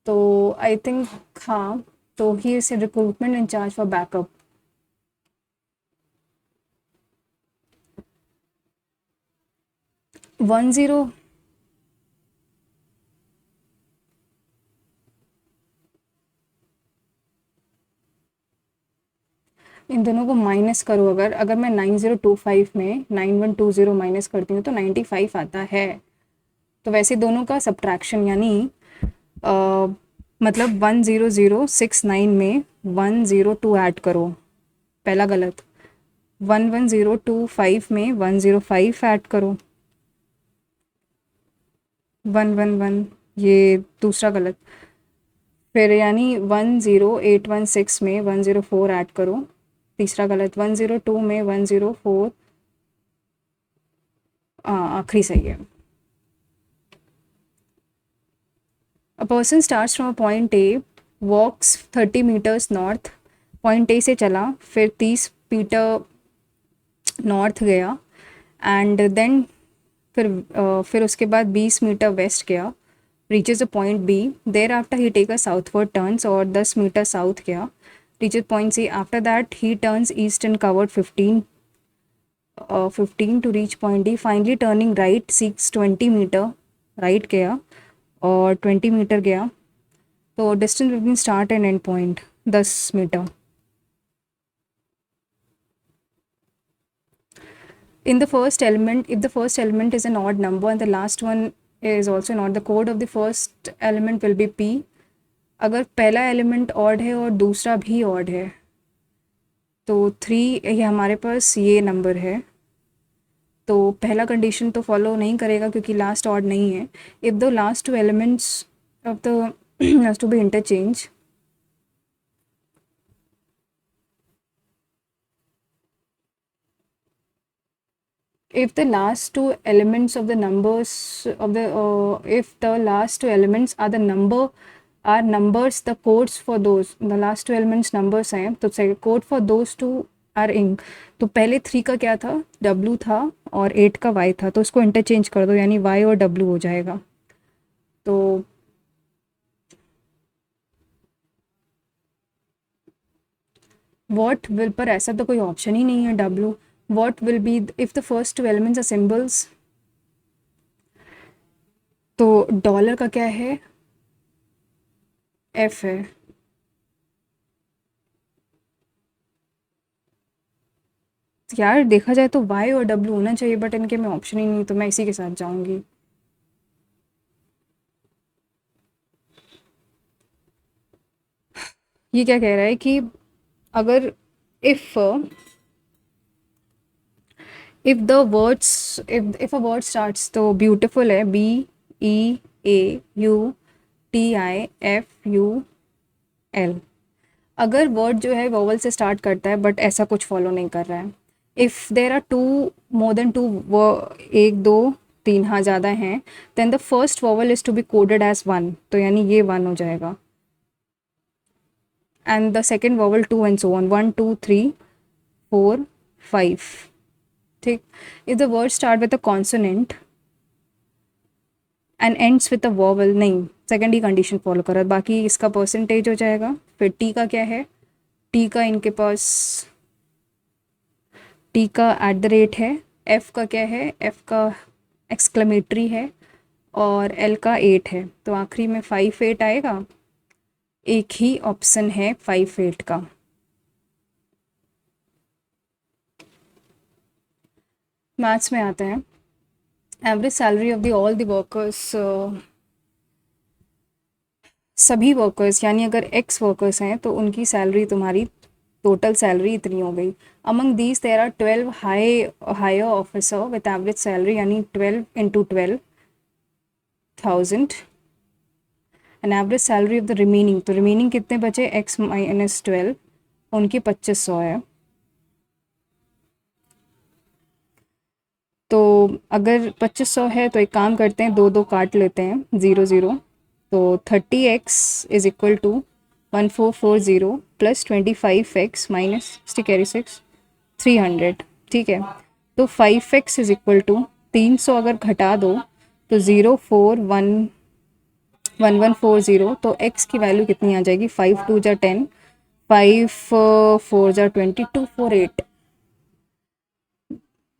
तो आई थिंक हाँ, तो he is recruitment in charge for backup. One zero, इन दोनों को माइनस करो, अगर मैं 9025 में 9120 माइनस करती हूँ तो 95 आता है। तो वैसे दोनों का सब्ट्रैक्शन, यानी अ, मतलब 10069 में 102 ऐड करो, पहला गलत। 11025 में 105 ऐड करो, 111, ये दूसरा गलत। फिर यानी 10816 में 104 ऐड करो, तीसरा गलत। 102 में 104, आखिरी सही है। A person starts from a point A, walks 30 meters north, point A से चला, फिर 30 मीटर नॉर्थ गया, एंड देन फिर उसके बाद 20 मीटर वेस्ट गया, reaches a point B, thereafter he take a southward turns, और 10 मीटर साउथ गया, reaches point C, after that he turns east and covered 15 to reach point D, finally turning right six 20 metre, right गया और 20 मीटर गया, तो distance between start and end point 10 metre. In the first element, if the first element is an odd number and the last one is also not, the code of the first element will be P। अगर पहला एलिमेंट ऑड है और दूसरा भी ऑड है, तो 3, ये हमारे पास ये नंबर है, तो पहला कंडीशन तो फॉलो नहीं करेगा क्योंकि लास्ट ऑड नहीं है. If the last two elements of the has to be interchange, if the last two elements of the numbers of the if the last two elements are the number are numbers, the codes for those, the last two elements numbers हैं, तो code for those two are in. तो पहले 3 का क्या था, w था और 8 का y था, तो उसको इंटरचेंज कर दो यानी y और w हो जाएगा. तो what will, पर ऐसा तो कोई ऑप्शन ही नहीं है w. what will be if the first two elements are symbols, तो डॉलर का क्या है, f है. यार देखा जाए तो y और w होना चाहिए बट इनके में ऑप्शन ही नहीं, तो मैं इसी के साथ जाऊंगी. ये क्या कह रहा है कि अगर if the words if a word starts, तो ब्यूटीफुल है BEAUTIFUL. अगर वर्ड जो है वोवल से स्टार्ट करता है बट ऐसा कुछ फॉलो नहीं कर रहा है. If there are two more than two, एक दो तीन, हाँ ज़्यादा हैं, then the first vowel is to be coded as 1, तो यानी ये 1 हो जाएगा. And the second vowel 2 and so on, 1 2 3 4 5. ठीक. If the word start with a consonant and ends with a vowel, नहीं सेकेंड ही कंडीशन फॉलो करा, बाकी इसका परसेंटेज हो जाएगा. फिर टी का क्या है, टी का इनके पास टी का @ है. एफ़ का क्या है, एफ़ का एक्सक्लेमेटरी है और एल का 8 है. तो आखिरी में 5 8 आएगा. एक ही ऑप्शन है 5 8 का. मैथ्स में आते हैं. Average salary of the all the workers, सभी वर्कर्स यानी अगर एक्स वर्कर्स हैं तो उनकी सैलरी, तुम्हारी टोटल सैलरी इतनी हो गई. Among these there are 12 higher officer with average salary यानी 12 × 12,000 and average salary of the remaining. तो रिमेनिंग कितने बचे, x - 12, उनकी 2500 है. तो अगर 2500 है तो एक काम करते हैं, 2 2 काट लेते हैं, 0 0. तो 30x is equal to 1440 plus 25x minus 60 carry 6 300. ठीक है. तो 5x इज इक्वल टू 300 अगर घटा दो तो 0411140. तो x की वैल्यू कितनी आ जाएगी, 5 2 जा 10, 5 4 जा 20, 248.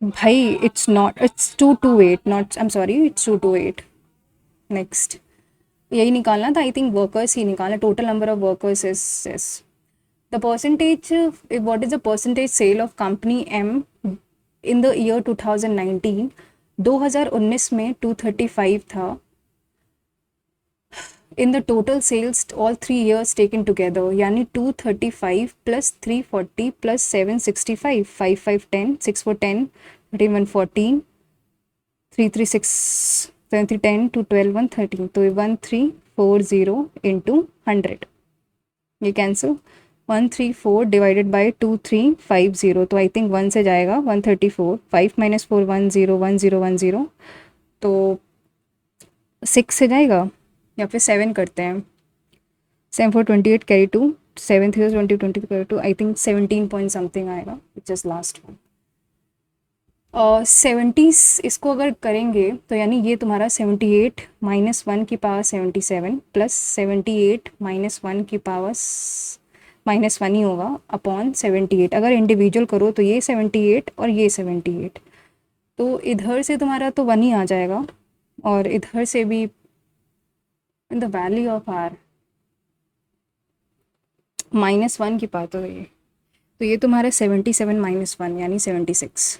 भाई it's not, it's 228, not, I am sorry, it's 228. Next यही निकालना था, आई थिंक वर्कर्स ही निकालना. Total number of workers is the percentage. What is the percentage sale of company M in the year 2019. 2019 में 235 था. In the total sales all 3 years taken together यानी 235 प्लस 340 प्लस 765, 5 5 10, 6 4 10, 13 1 14, 3 3 6 7 3 10, 2 12 1 13. तो 1340 इंटू 100, ये कैंसिल. 134 divided by 2350. तो आई थिंक 1 से जाएगा 134. 5 - 4 1 0 1 0 1 0. तो 6 से जाएगा या फिर 7 करते हैं. 7 4 28 carry 2, 7 3 20 20 carry 2. I think 17 point something आएगा, विच इज़ लास्ट वन. 70 इसको अगर करेंगे तो यानी ये तुम्हारा 78 - 1 की पावर 77 प्लस 78 - 1 की पावर -1 ही होगा अपॉन 78. अगर इंडिविजुअल करो तो ये 78 और ये 78. तो इधर से तुम्हारा तो 1 ही आ जाएगा और इधर से भी in the value of R -1 की पावर. तो ये तुम्हारा 77 - 1 यानी 76.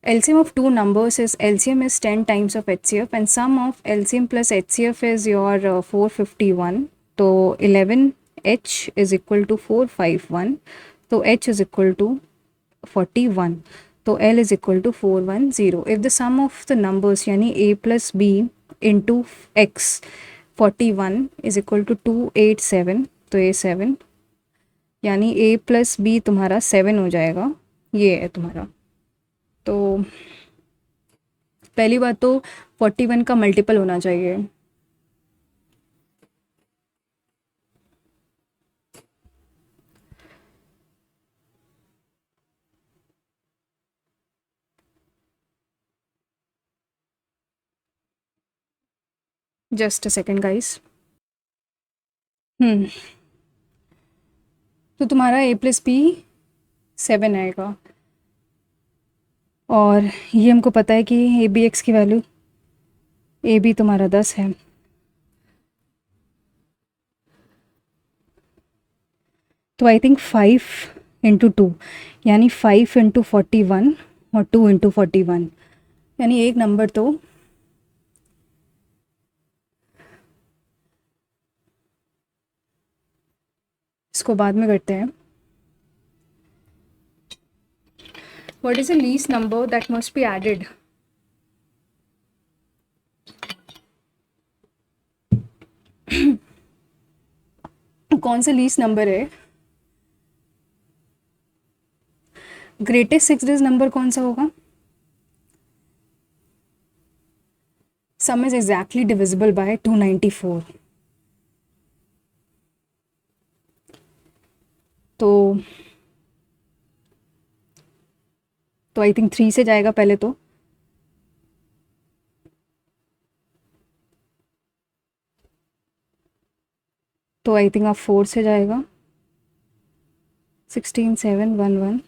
LCM of two numbers is LCM is 10 times of HCF and sum of LCM plus HCF is your 451. तो 11H is equal to 451. तो H is equal to 41. तो L is equal to 410. If the sum of the numbers यानी A plus B into x 41 is equal to 287, तो ये 7 यानी A प्लस बी तुम्हारा 7 हो जाएगा, ये है तुम्हारा. तो पहली बात तो 41 का मल्टीपल होना चाहिए. Just a second guys. तो तुम्हारा A प्लस बी 7 आएगा, और ये हमको पता है कि ए बी एक्स की वैल्यू ए बी तुम्हारा 10 है. तो आई थिंक 5 इंटू 2 यानी 5 इंटू 41 और 2 इंटू 41 यानी एक नंबर तो इसको बाद में करते हैं. What is the least number that must be added? कौन सा लीस्ट नंबर है? ग्रेटेस्ट 6 डिजिट नंबर कौन सा होगा? Sum is exactly divisible by 294. तो आई थिंक 3 से जाएगा पहले तो आई थिंक आप 4 से जाएगा. 16 7 1 1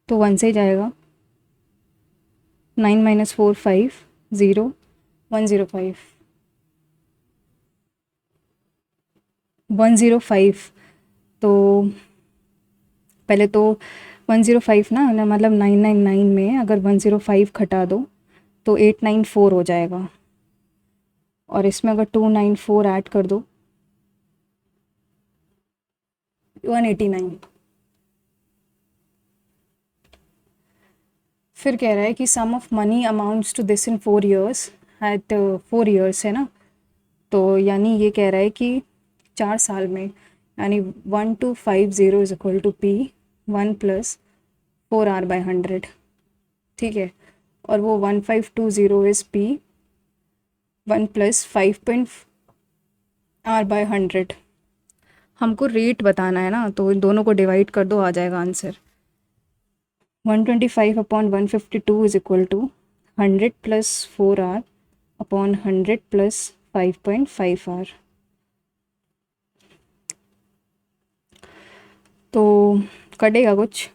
तो 1 से जाएगा. 9 माइनस 4 5 0 105 105. तो पहले तो 105 ना मतलब 999 में अगर 105 घटा दो तो 894 हो जाएगा, और इसमें अगर 294 ऐड कर दो 189. फिर कह रहा है कि sum of money amounts to this in 4 years at 4 years है ना. तो यानी ये कह रहा है कि 4 साल में, यानी 1250 is equal to P 1 plus 4R by 100. ठीक है, और वो 1520 is P 1 plus 5R by 100. हमको रेट बताना है ना, तो इन दोनों को डिवाइड कर दो, आ जाएगा answer. 125 upon 152 is equal to 100 plus 4R upon 100 plus 5.5R. तो कटेगा कुछ,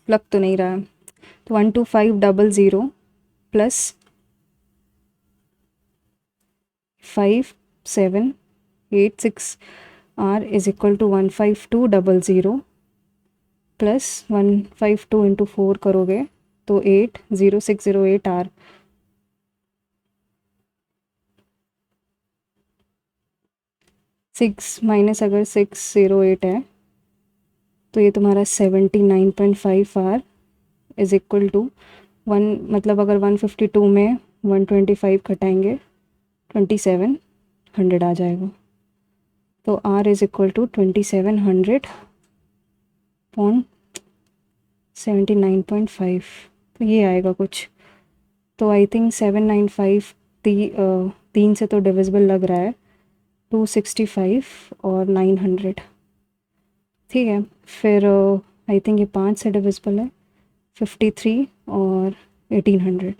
लग तो नहीं रहा है. तो 12500 plus 5786R is equal to 15200 plus 152 into 4 करोगे तो 80608R. सिक्स माइनस अगर 608 है तो ये तुम्हारा 79.5R इज इक्वल टू 1, मतलब अगर 152 में 125 घटाएंगे 2700 आ जाएगा. तो R इज इक्वल टू 2700/79.5. तो ये आएगा कुछ. तो आई थिंक 795 3 से तो डिविजिबल लग रहा है, 265 और 900. ठीक है, फिर आई थिंक ये 5 से डिविजिबल है, 53 और 1800.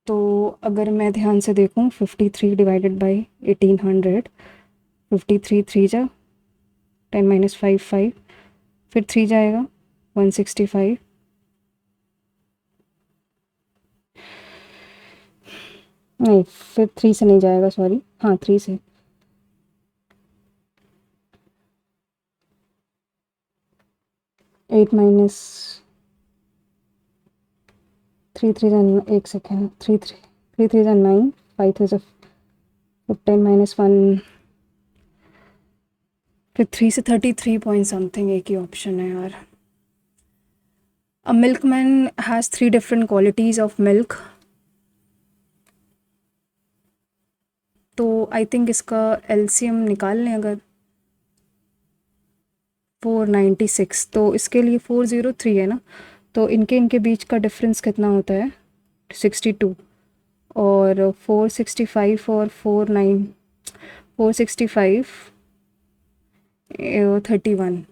तो अगर मैं ध्यान से देखूं 53 डिवाइडेड बाई 1800, 53 3 जा 10 माइनस 5 5, फिर 3 जाएगा 165, नहीं फिर 3 से नहीं जाएगा, सॉरी, हाँ 3 से. 8 माइनस 3 3 एक सेकेंड 3 3 3 3 are 9, 5 3 are 15 minus 1, फिर 3 से 33 पॉइंट समथिंग एक ही ऑप्शन है यार. A milkman has 3 different qualities of milk. तो आई थिंक इसका एलसीएम निकाल लें अगर. 496, तो इसके लिए 403 है ना, तो इनके बीच का डिफरेंस कितना होता है? 62. और 465 और 465 31.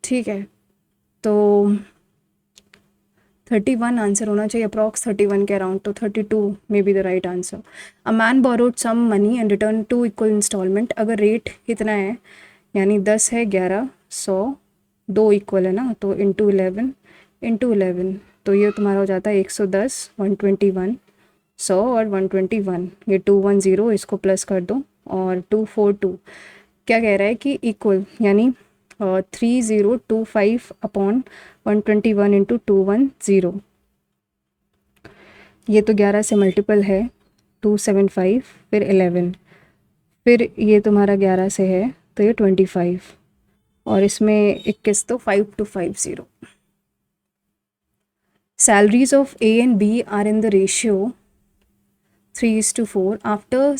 ठीक है, तो 31 आंसर होना चाहिए, अप्रॉक्स 31 के अराउंड. तो 32 may be the right answer. A man borrowed some money and return 2 equal instalment. अगर रेट इतना है यानी 10 है, 11, 100, 2 इक्वल है ना, तो इंटू 11, तो ये तुम्हारा हो जाता है 110, 121, 100 और 121. ये 210 इसको प्लस कर दो और 242. क्या कह रहा है कि इक्वल यानी 3025 अपॉन 121 इंटू 210. ये तो 11 से मल्टीपल है, 275, फिर 11, फिर ये तुम्हारा 11 से है तो ये 25, और इसमें 21, तो 5250. Salaries of A and B are in the ratio 3:4. After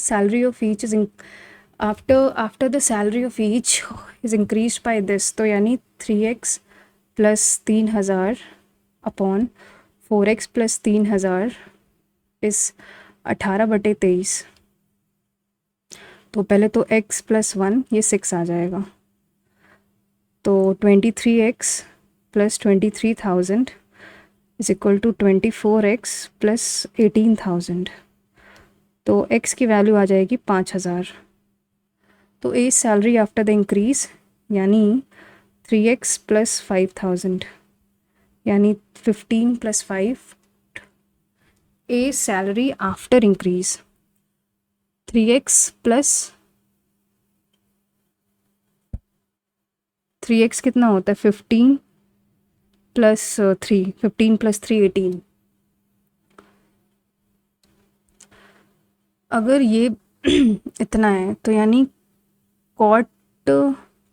the salary of each is increased by this, तो यानी 3x plus 3000 upon 4x plus 3000 इस 18/23. तो पहले तो x प्लस 1 ये 6 आ जाएगा, तो 23x plus 23,000 is equal to 24x plus 18,000. तो x की वैल्यू आ जाएगी 5000. तो A salary after the increase यानी 3x प्लस 5000 यानी 15 plus 5. A salary after increase 3x plus 3x कितना होता है? 15 प्लस 3, 15 प्लस 3 18. अगर ये इतना है तो यानी कॉट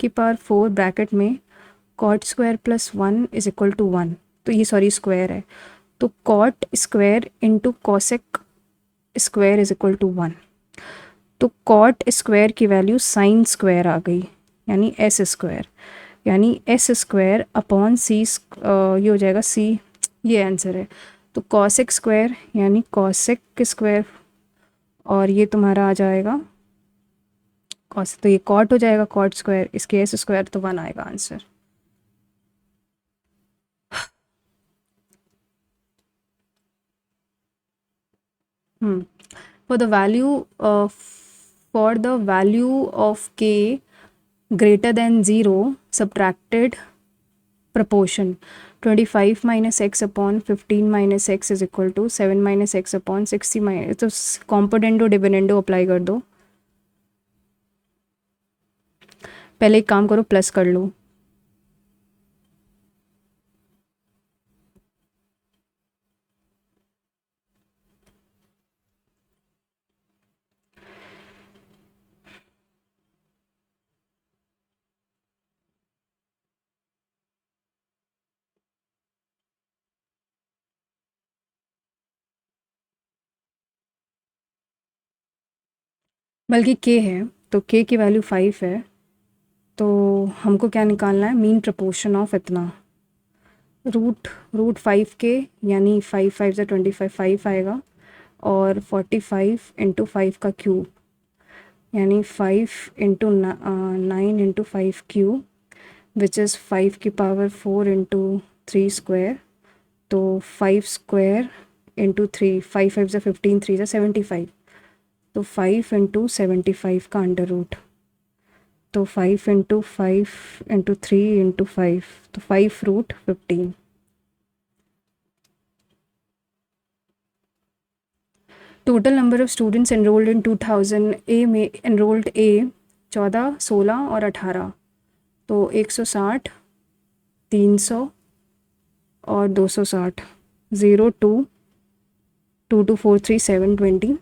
की पावर 4 ब्रैकेट में cot square plus 1 is equal to 1. तो ये सॉरी स्क्वायर है, तो cot square into cosec square is equal to 1. तो कॉट स्क्वायर की वैल्यू साइन स्क्वायर आ गई यानी एस स्क्वायर, यानी एस स्क्वायर अपॉन सी, ये हो जाएगा सी, ये आंसर है. तो कॉसेक स्क्वायर यानी कॉसेक स्क्वायर, और ये तुम्हारा आ जाएगा कॉस, तो ये कॉट हो जाएगा कॉट स्क्वायर, इसके एस स्क्वायर, तो 1 आएगा answer. For the value of k greater than 0 subtracted proportion 25 minus x upon 15 minus x is equal to 7 minus x upon 60 minus, तो कॉम्पोनेंडो डिविडेंडो अप्लाई कर दो. पहले एक काम करो, प्लस कर लो. बल्कि k है तो k की वैल्यू 5 है, तो हमको क्या निकालना है? मीन प्रपोर्शन ऑफ इतना, रूट 5k यानी 5 5 से 25, 5 आएगा, और 45 इंटू 5 का क्यूब यानी 5 into 9 into 5 cube which is 5 की पावर 4 इंटू 3 स्क्वायर. तो 5 स्क्वायर इंटू 3, 5 5 से 15, 3 से 75, तो 5 इंटू 75 का अंडर रूट, तो 5 इंटू 5 इंटू 3 इंटू 5, तो 5 root 15. Total number of students enrolled in 2000 A में एनरोल्ड ए 14, 16 और 18, तो 160, 300 और 260, 0 2 2 2 4 3 7 20.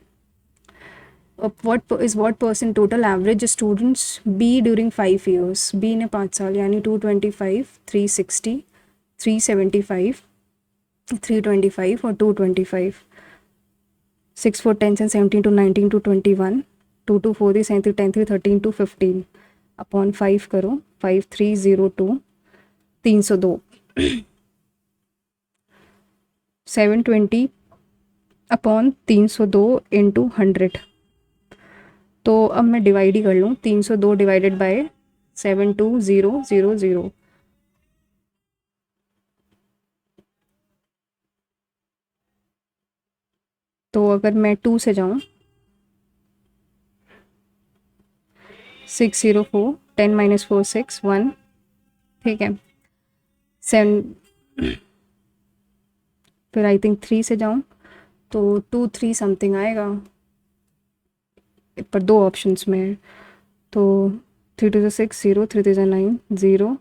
What percent total average students B during 5 years? B ने 5 साल यानी 225, 360, 375, 325 और 225. 6 4 10 and 17 to 19 to 21, 2 2 4 3 7 3 10 3 13 to 15 upon 5 करो. 5302 302. 720 अपॉन 302 इंटू 100. तो अब मैं डिवाइड ही कर लूँ. 302 डिवाइडेड बाय 72000. तो अगर मैं 2 से जाऊँ 604, 10 माइनस 4 6 1. ठीक है. 7 फिर आई थिंक 3 से जाऊँ तो 2 3 समथिंग आएगा, पर 2 ऑप्शंस में है. तो 3 2 6 0, 3 3 9 0,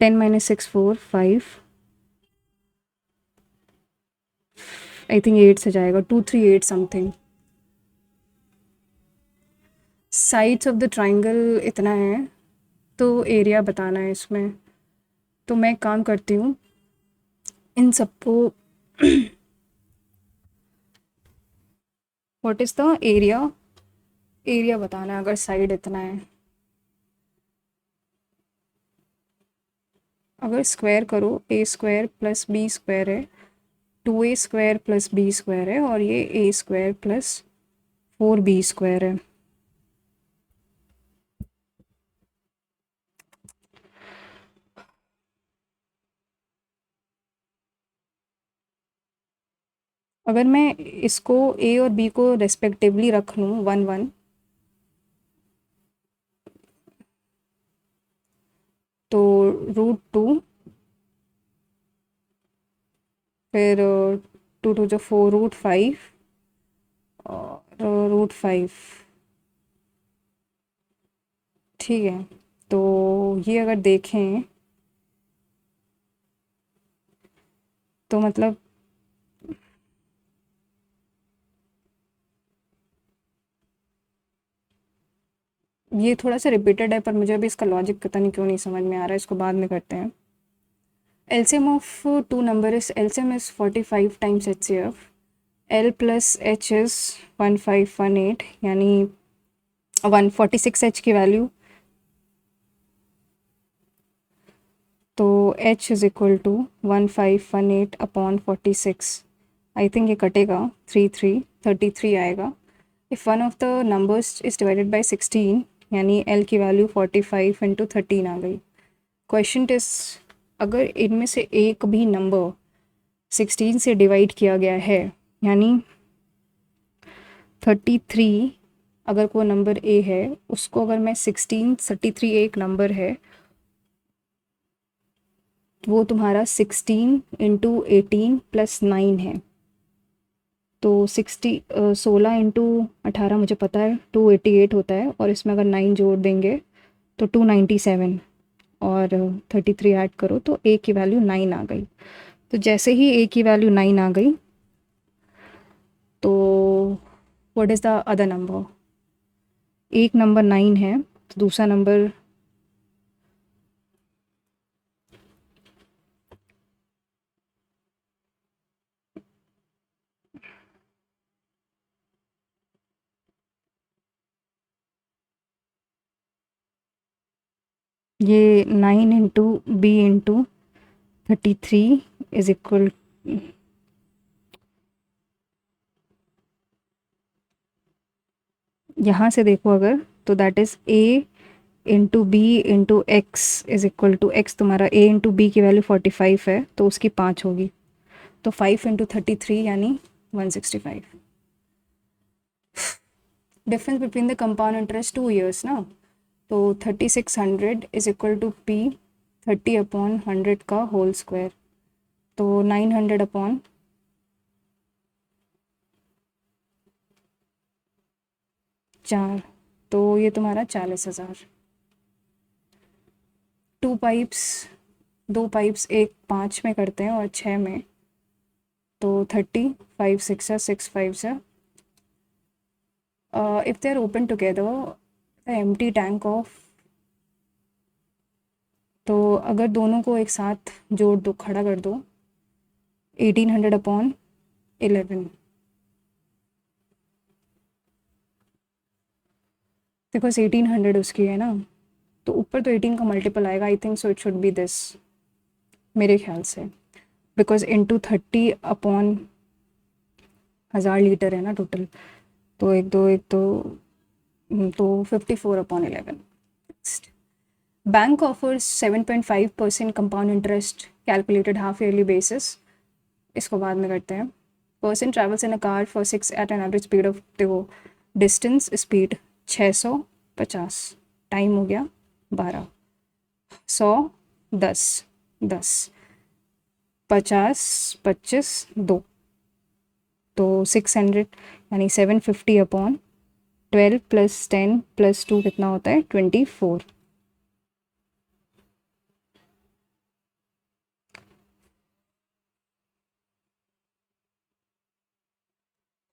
10 माइनस 6 4 5. आई थिंक 8 से जाएगा. 2 3 8 something. Sides of the triangle इतना है, तो एरिया बताना है इसमें. तो मैं एक काम करती हूँ, इन सबको what is the area, area बताना है अगर साइड इतना है. अगर स्क्वायर करो, ए स्क्वायर प्लस बी स्क्वायर है, 2a square plus B square है, और ये ए स्क्वायर प्लस 4b स्क्वायर है. अगर मैं इसको ए और बी को रेस्पेक्टिवली रख लूँ 1 1, तो √2, फिर 2 2 जो 4 √5 और √5. ठीक है. तो ये अगर देखें तो मतलब ये थोड़ा सा रिपीटेड है, पर मुझे अभी इसका लॉजिक पता नहीं क्यों नहीं समझ में आ रहा है. इसको बाद में करते हैं. LCM of two number is LCM is 45 times HCF. L plus H is 1518, यानी 146 H की वैल्यू. तो H is equal to 1518 upon 46. I think ये कटेगा 33 आएगा. If one of the numbers is divided by 16, यानी L की वैल्यू 45 इंटू 13 आ गई. क्वेश्चन इज, अगर इनमें से एक भी नंबर 16 से डिवाइड किया गया है, यानी 33 अगर कोई नंबर ए है, उसको अगर मैं 33 एक नंबर है, तो वो तुम्हारा 16 इंटू 18 प्लस 9 है. तो 16 इंटू 18 मुझे पता है 288 होता है, और इसमें अगर 9 जोड़ देंगे तो 297, और 33 ऐड करो तो ए की वैल्यू 9 आ गई. तो जैसे ही ए की वैल्यू 9 आ गई, तो what is the other number. एक नंबर 9 है, तो दूसरा नंबर ये 9 into B into 33 is equal, यहाँ से देखो अगर, तो that is A into B into x is equal to x. तुम्हारा ए इंटू बी की वैल्यू 45 है, तो उसकी 5 होगी. तो 5 इंटू 33 यानी 165. Difference between the compound interest 2 years ना. तो 3600 is equal to P 30 upon 100 का होल स्क्वायर. तो 900 अपॉन 4, तो ये तुम्हारा 40,000. 2 पाइप्स, 2 पाइप्स, एक 5 में करते हैं और 6 में. तो 30, 5 6 है, 6 5 है. If they are open together, the empty tank of, तो अगर दोनों को एक साथ जोड़ दो, खड़ा कर दो, 1800 अपॉन 11. बिकॉज 1800 उसकी है ना, तो ऊपर तो 18 का मल्टीपल आएगा. आई think so it should B this, मेरे ख्याल से. बिकॉज इंटू 30 अपॉन 1000 लीटर है ना टोटल. तो एक दो तो 54 upon 11. Bank offers 7.5% compound interest calculated half yearly basis. इसको बाद में करते हैं. Person travels in a car for 6 at an average speed of, देखो डिस्टेंस स्पीड 650, टाइम हो गया 12, 100 10 10, 50 25 2, तो 600 यानी 750 अपॉन 12 प्लस 10 प्लस 2 कितना होता है 24.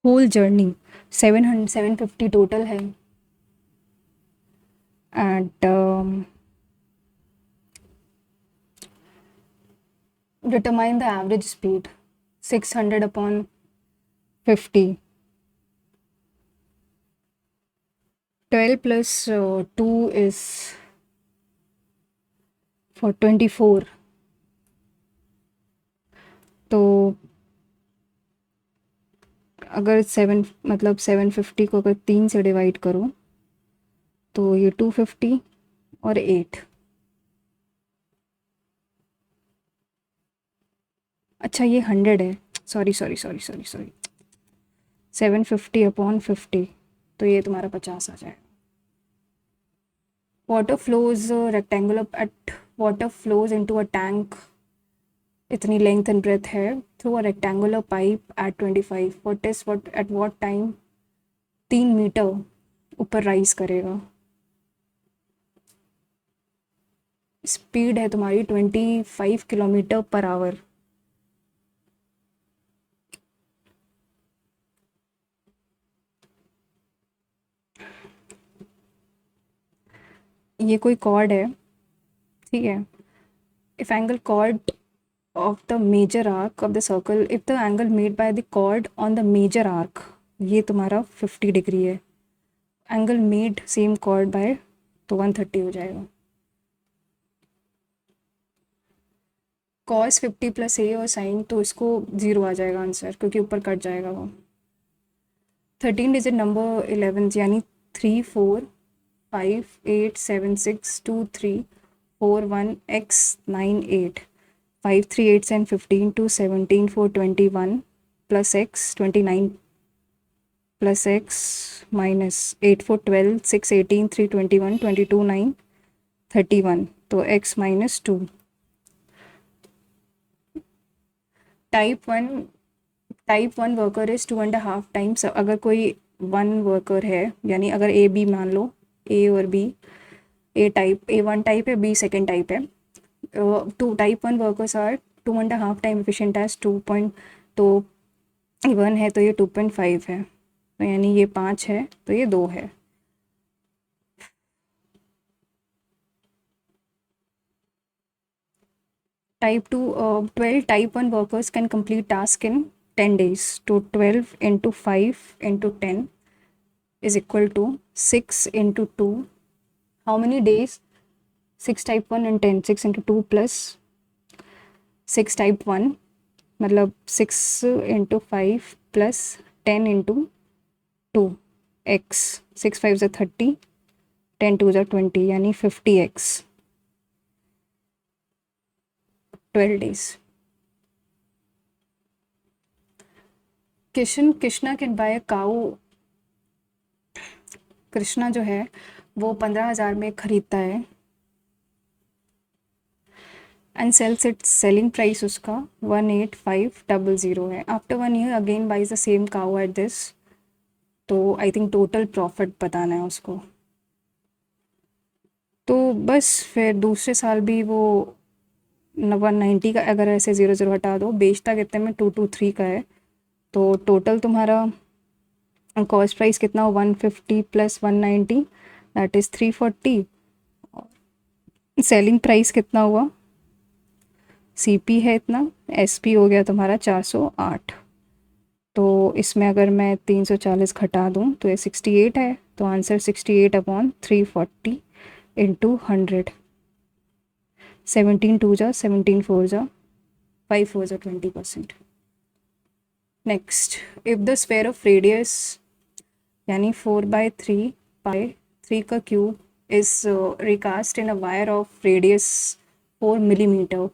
होल जर्नी 750 टोटल है. And determine the average speed 600 upon 50, 12 plus 2 is for 24. तो अगर 7 मतलब 750 को अगर 3 से डिवाइड करो तो ये 250 और 8. अच्छा ये 100 है, सॉरी 750 अपॉन 50, तो ये तुम्हारा 50 आ जाएगा. Water flows rectangular at, water flows into a tank, इतनी लेंथ एंड ब्रेथ है, through a rectangular pipe at 25. What at what time 3 metre ऊपर राइज करेगा. स्पीड है तुम्हारी 25 किलोमीटर पर आवर. ये कोई कॉर्ड है, ठीक है. If angle chord of the major arc of the circle, if the angle made by the chord on the major arc, ये तुम्हारा 50 डिग्री है. Angle made same chord by, तो 130 हो जाएगा. cos 50 प्लस ए और साइन, तो इसको 0 आ जाएगा आंसर, क्योंकि ऊपर कट जाएगा वो. 13 डिजिट नंबर 11 यानी 3 4 5 8 7 6 2 3 4 1 x 9 8, 5 3 8 and 15 2 17 4 21 plus x 29 plus x minus 8 4 12 6 18 3 21 22 9 31, तो x minus 2. Type one worker is 2.5 times. अगर कोई 1 वर्कर है, यानी अगर ए बी मान लो, ए और B, A type, A 1 type है, बी सेकेंड टाइप है. Two type 1 workers are 2.5 time efficient as 2 point, तो 1 है तो ये 2.5 है, तो यानी ये 5 है तो ये 2 है. Type 2 12 type 1 workers can complete task in 10 days, तो 12 into 5 into 10 is equal to 6 into 2. How many days? 6 type 1 and 10, 6 into 2 plus 6 type 1, मतलब 6 into 5 plus 10 into 2 x, 6 5 is 30, 10 2 is 20, यानी 50x, 12 days. Krishna can buy cow. Krishna जो है वो 15,000 में खरीदता है and sells its, selling price उसका 18500 है. After 1 year again buys the same cow at this, तो आई थिंक टोटल प्रॉफिट बताना है उसको. तो बस फिर दूसरे साल भी वो 190 का, अगर ऐसे 0 0 हटा दो, बेचता कितने में, 223 का है। तो टोटल तुम्हारा कॉस्ट प्राइस कितना हो, 150 plus 190 that is 340। Selling price कितना हुआ, सीपी है इतना, एसपी हो गया तुम्हारा 408। तो इसमें अगर मैं 340 घटा दूँ तो ये 68 है। तो आंसर 68 अपॉन 340 इंटू 100। 17 2 जा 17 4 जा 5 4 जा 20%। Next, if the sphere of radius यानी 4/3 पाई 3 का cube is recast in a wire of radius 4 millimetre,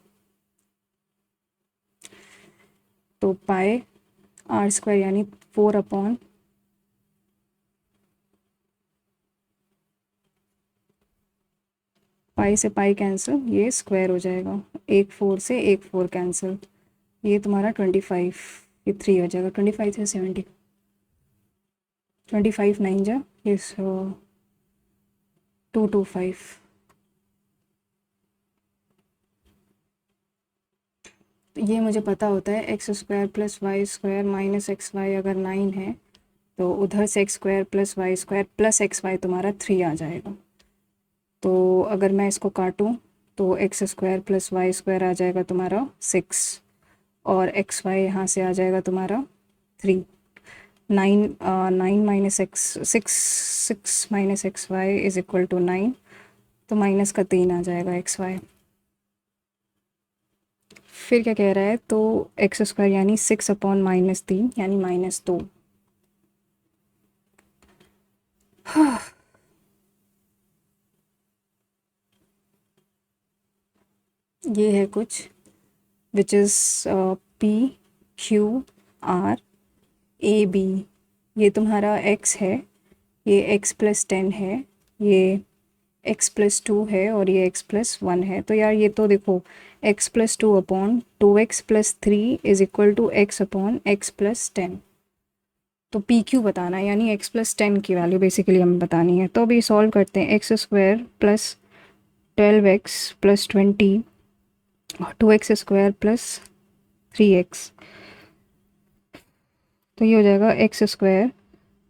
तो पाई आर स्क्वायर यानी 4 अपॉन पाई से पाई कैंसिल, ये स्क्वायर हो जाएगा, एक 4 से एक 4 कैंसिल, ये तुम्हारा 25, ये 3 हो जाएगा, 25 से 70, 25 9 जा, ये 225। तो ये मुझे पता होता है, x square plus Y square minus x y अगर 9 है तो उधर से x square plus Y square plus x y तुम्हारा 3 आ जाएगा। तो अगर मैं इसको काटूँ तो X square plus Y square आ जाएगा तुम्हारा 6, और एक्स वाई यहाँ से आ जाएगा तुम्हारा 3। 9 minus x 6 minus x y is equal to 9, तो माइनस का 3 आ जाएगा एक्स वाई। फिर क्या कह रहा है, तो एक्स स्क्वायर यानी 6 अपॉन माइनस 3 यानी -2। ये है कुछ which is P Q R A B, ये तुम्हारा x है, ये x प्लस 10 है, ये x प्लस 2 है, और ये x प्लस 1 है। तो यार ये तो देखो x plus 2 upon 2x plus 3 is equal to x upon x plus 10। तो पी क्यू बताना है, यानी x प्लस 10 की वैल्यू बेसिकली हमें बतानी है। तो अभी सॉल्व करते हैं, x square plus 12x plus 20 और 2x स्क्वायर प्लस 3x, तो ये हो जाएगा x square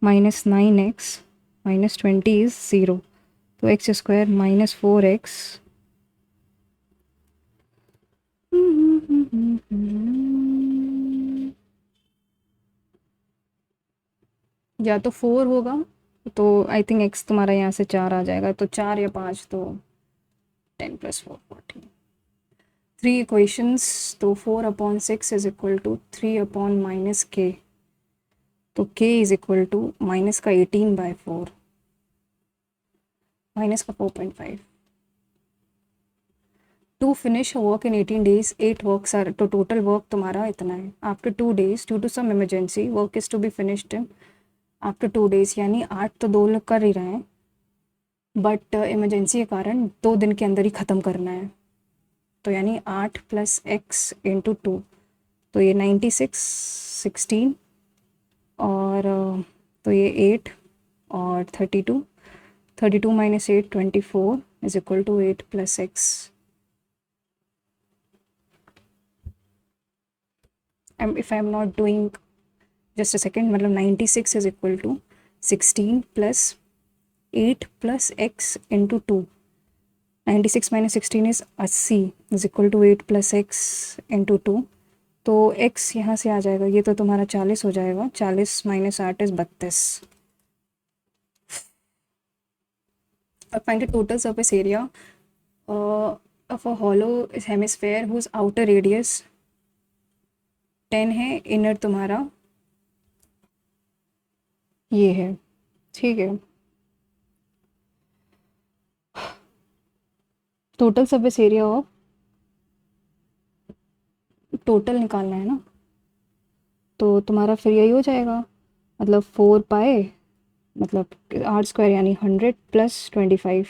minus 9x minus 20 is 0, तो एक्स स्क्वायर माइनस 4x या तो 4 होगा, तो आई थिंक x तुम्हारा यहाँ से 4 आ जाएगा, तो 4 या 5, तो 10 प्लस 4 14। 3 इक्वेशंस, तो 4 upon 6 is equal to 3 upon minus k, तो k is equal to minus का 18/4 माइनस का 4.5। To finish work in 18 days 8 works are, तो टोटल वर्क तुम्हारा इतना है। After 2 days due to some emergency work is to be finished in after 2 days, यानी 8 तो 2 लोग कर ही रहे हैं, बट इमरजेंसी के कारण 2 दिन के अंदर ही ख़त्म करना है। तो यानी 8 प्लस एक्स इंटू 2, तो ये 96 16, और तो ये 8 और 32 minus 8 24 is equal to 8 plus x. If I am not doing, just a second, मतलब 96 is equal to 16 plus 8 plus x into 2, 96 minus 16 is 80 is equal to 8 plus x into 2, तो x यहाँ से आ जाएगा, ये तो तुम्हारा 40 हो जाएगा, 40 माइनस 8 इज 32। अब find the total surface area of a hollow hemisphere whose outer radius 10 है, इनर तुम्हारा ये है, ठीक है। Total surface area of, total निकालना है ना, तो तुम्हारा फिर यही हो जाएगा, मतलब 4 पाए, मतलब आर स्क्वायर यानी 100 प्लस 25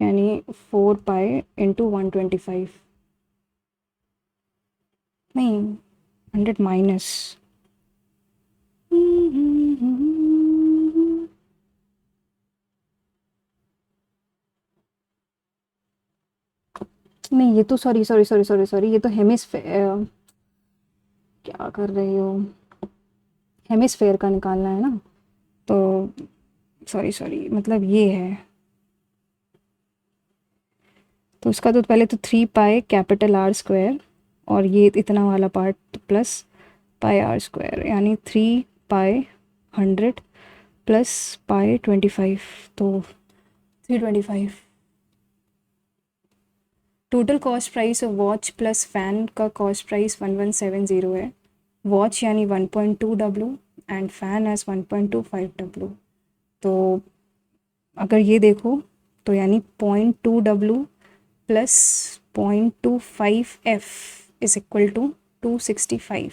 यानी 4 पाए इंटू 125, नहीं 100 माइनस, नहीं, ये तो sorry sorry sorry sorry sorry, ये तो हेमिस्फेयर, क्या कर रही हो, हेमिस्फेयर का निकालना है ना, तो सॉरी सॉरी, मतलब ये है, तो उसका तो पहले तो 3 पाई कैपिटल आर स्क्वायर, और ये इतना वाला part plus pi r square, यानी 3 पाई 100 प्लस पाई 25, तो 325। Total cost price of watch plus fan का कॉस्ट प्राइस 1170 है। वॉच यानी 1.2 W and fan as 1.25 W। तो अगर ये देखो तो यानी 0.2 W plus 0.25 F is equal to 265।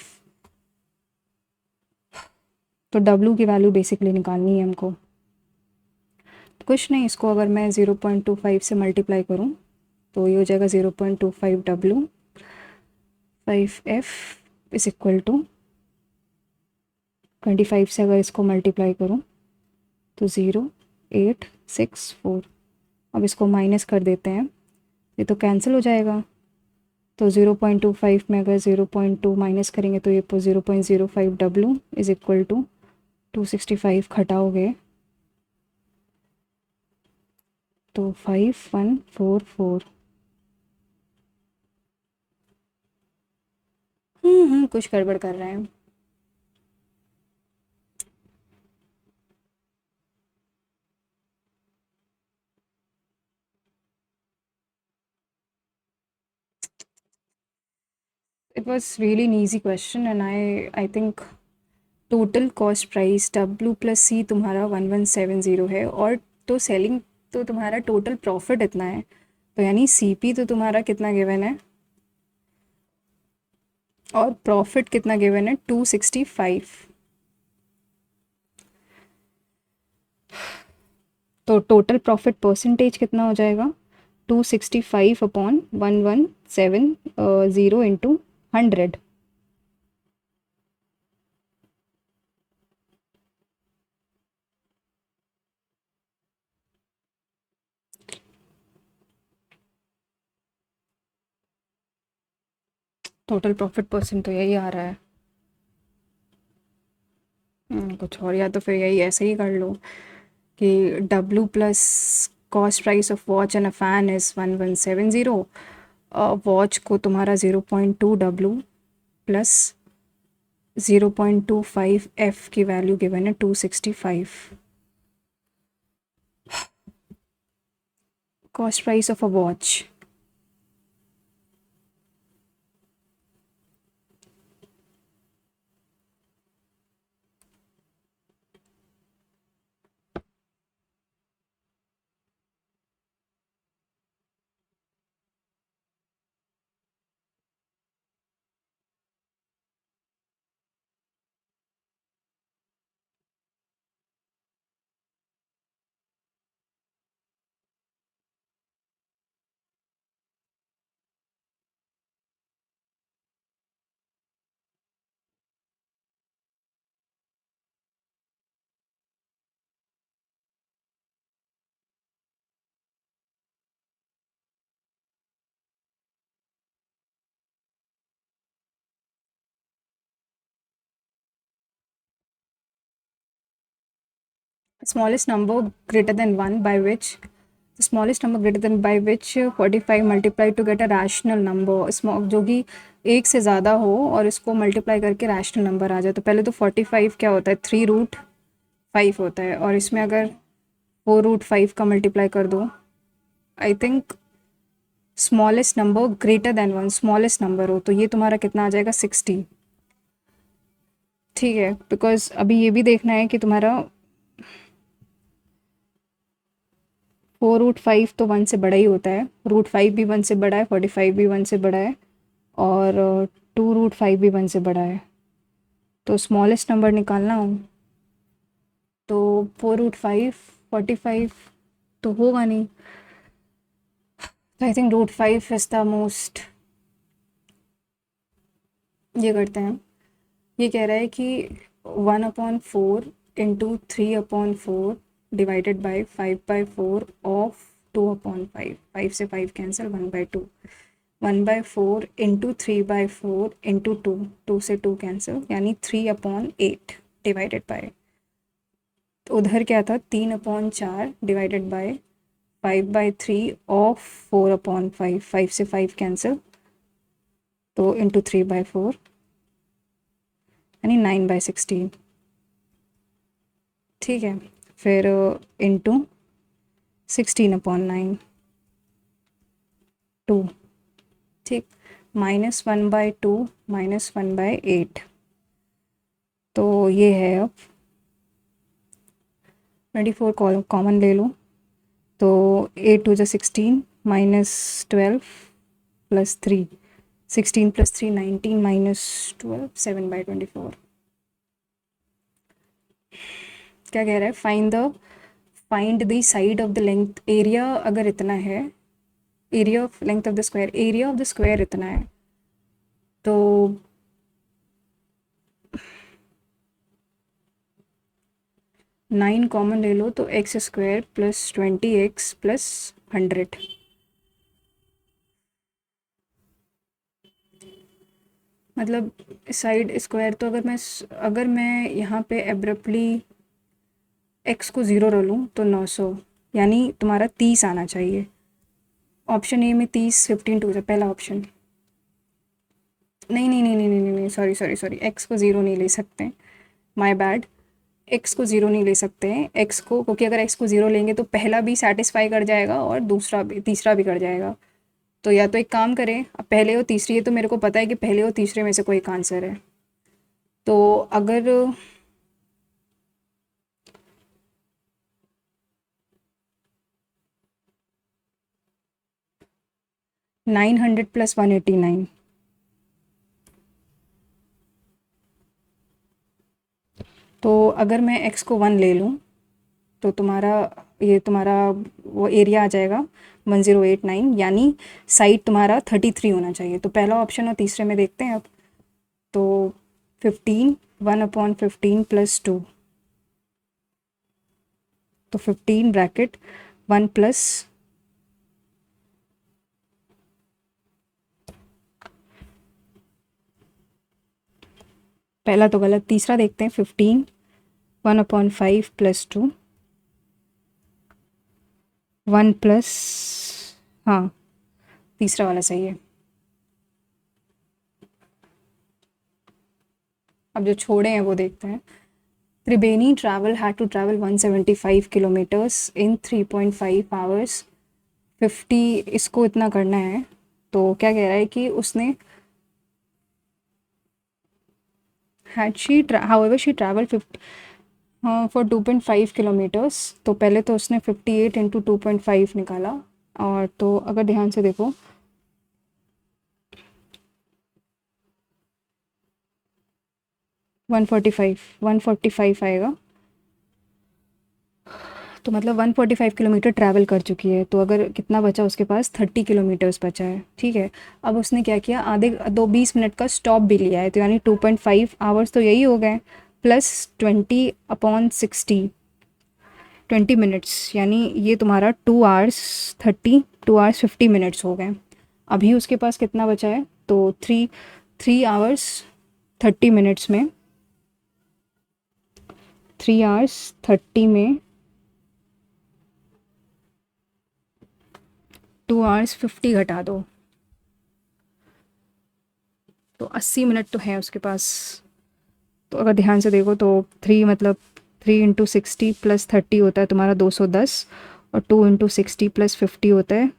तो W की वैल्यू बेसिकली निकालनी है हमको। कुछ नहीं, इसको अगर मैं 0.25 से मल्टीप्लाई करूँ तो ये हो जाएगा 0.25W 5F is equal to 25 से अगर इसको मल्टीप्लाई करूँ तो 0.864। अब इसको माइनस कर देते हैं, ये तो कैंसिल हो जाएगा। तो 0.25 में अगर 0.2 माइनस करेंगे तो ये 0.05W इज इक्वल टू 265 घटाओगे तो 5144। कुछ गड़बड़ कर रहे हैं। It was really an easy question and I think total cost price W plus C तुम्हारा 1170 है, और तो सेलिंग तो तुम्हारा टोटल प्रॉफिट इतना है, तो यानी CP तो तुम्हारा कितना गिवन है और प्रॉफिट कितना गिवन है 265। तो टोटल प्रॉफिट परसेंटेज कितना हो जाएगा 265 upon 1170 into 100। Total profit percent तो यही आ रहा है। कुछ और, या तो फिर यही ऐसे ही कर लो कि W plus cost price of watch and a fan is 1170। Watch को तुम्हारा 0.2 W प्लस 0.25 F की वैल्यू गिवन है 265। Cost price of a watch, smallest number greater than 1 by which the smallest number greater than by which 45 multiply to get a rational number, जो कि एक से ज़्यादा हो और इसको मल्टीप्लाई करके रैशनल नंबर आ जाए। तो पहले तो 45 क्या होता है 3√5 होता है, और इसमें अगर 4√5 का मल्टीप्लाई कर दो, I think smallest number greater than 1 smallest number हो, तो ये तुम्हारा कितना आ जाएगा 60। ठीक है, बिकॉज अभी ये भी देखना है कि तुम्हारा 4√5 तो 1 से बड़ा ही होता है, √5 भी 1 से बड़ा है, 45 भी 1 से बड़ा है, और 2√5 भी 1 से बड़ा है। तो स्मॉलेस्ट नंबर निकालना हो तो 4√5 45 तो होगा नहीं, तो I think √5 is the most. ये करते हैं, ये कह रहा है कि 1/4 इंटू 3/4 डिवाइडेड बाई 5/4 ऑफ 2/5, 5 से 5 कैंसिल 1/2। 1/4 इंटू 3/4 इंटू 2, 2 से 2 कैंसिल, यानी 3/8 डिवाइडेड बाय, तो उधर क्या था 3/4 डिवाइडेड बाय 5/3 ऑफ 4/5, 5 से 5 कैंसिल, तो इंटू 3/4 यानी 9/16, ठीक है। फिर इंटू 16/9, 2, ठीक, -1/2 -1/8, तो ये है अब 24 कॉमन ले लो, तो 8 2 16 -12 प्लस 3, 16 प्लस 3 19 -12 7/24। क्या कह रहा है, find the side of the length, area अगर इतना है, area of length of the square, area of the square इतना है, तो 9 कॉमन ले लो, तो x² प्लस 20x प्लस 100, मतलब साइड स्क्वायर, तो अगर मैं यहाँ पे एब्रप्टली x को 0 रख लूँ तो 900, यानी तुम्हारा 30 आना चाहिए। ऑप्शन ए में 30 15 2 से पहला ऑप्शन, नहीं नहीं नहीं नहीं नहीं नहीं, सॉरी सॉरी सॉरी, एक्स को ज़ीरो नहीं ले सकते, माय बैड, एक्स को ज़ीरो नहीं ले सकते हैं, एक्स को, क्योंकि अगर एक्स को ज़ीरो लेंगे तो पहला भी सेटिस्फाई कर जाएगा और दूसरा भी, तीसरा भी कर जाएगा। तो या तो एक काम करें, अब पहले और तीसरी, ये तो मेरे को पता है कि पहले और तीसरे में से कोई एक आंसर है, तो अगर 900 प्लस 189, तो अगर मैं एक्स को 1 ले लूँ तो तुम्हारा वो एरिया आ जाएगा 1089, यानी साइड तुम्हारा 33 होना चाहिए। तो पहला ऑप्शन और तीसरे में देखते हैं अब, तो 15 1/15 प्लस 2, तो 15 ब्रैकेट 1 प्लस, पहला तो गलत, तीसरा देखते हैं, 15 1/5 प्लस 2, 1 प्लस, हाँ तीसरा वाला सही है। अब जो छोड़े हैं वो देखते हैं। Triveni had to travel 175 kilometres in 3.5 hours, 50, इसको इतना करना है, तो क्या कह रहा है कि उसने, however she traveled 50 for 2.5 kilometres, तो पहले तो उसने 58 इंटू 2.5 निकाला, और तो अगर ध्यान से देखो 145 आएगा, तो मतलब 145 किलोमीटर ट्रैवल कर चुकी है, तो अगर कितना बचा उसके पास, 30 किलोमीटर्स बचा है, ठीक है। अब उसने क्या किया, आधे 20 मिनट का स्टॉप भी लिया है, तो यानी 2.5 आवर्स तो यही हो गए, प्लस 20/60, 20 मिनट्स, यानी ये तुम्हारा 2 आवर्स 50 हो गए। अभी उसके पास कितना बचा है, तो 3 आवर्स 30 मिनट्स में, 3 आवर्स 30 में 2 आवर्स 50 घटा दो, तो 80 मिनट तो है उसके पास। तो अगर ध्यान से देखो तो 3 इंटू 60 प्लस 30 होता है तुम्हारा 210, और 2 इंटू 60 प्लस 50 होता है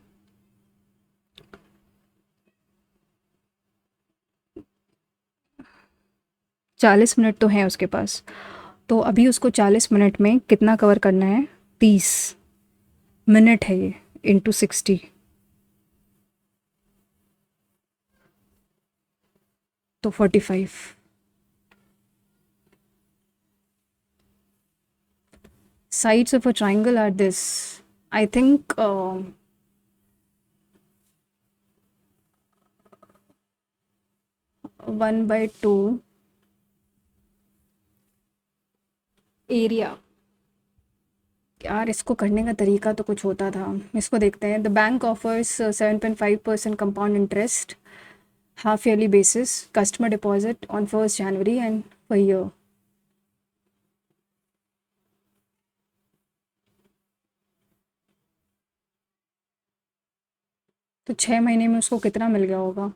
40 मिनट तो है उसके पास। तो अभी उसको 40 मिनट में कितना कवर करना है, 30 मिनट है ये, इंटू 60, तो 45। Sides of a triangle are this. I think 1/2 area, यार इसको करने का तरीका तो कुछ होता था, इसको देखते हैं। The bank offers 7.5% compound interest half yearly basis customer deposit on 1 January and per year. तो 6 महीने में उसको कितना मिल गया होगा?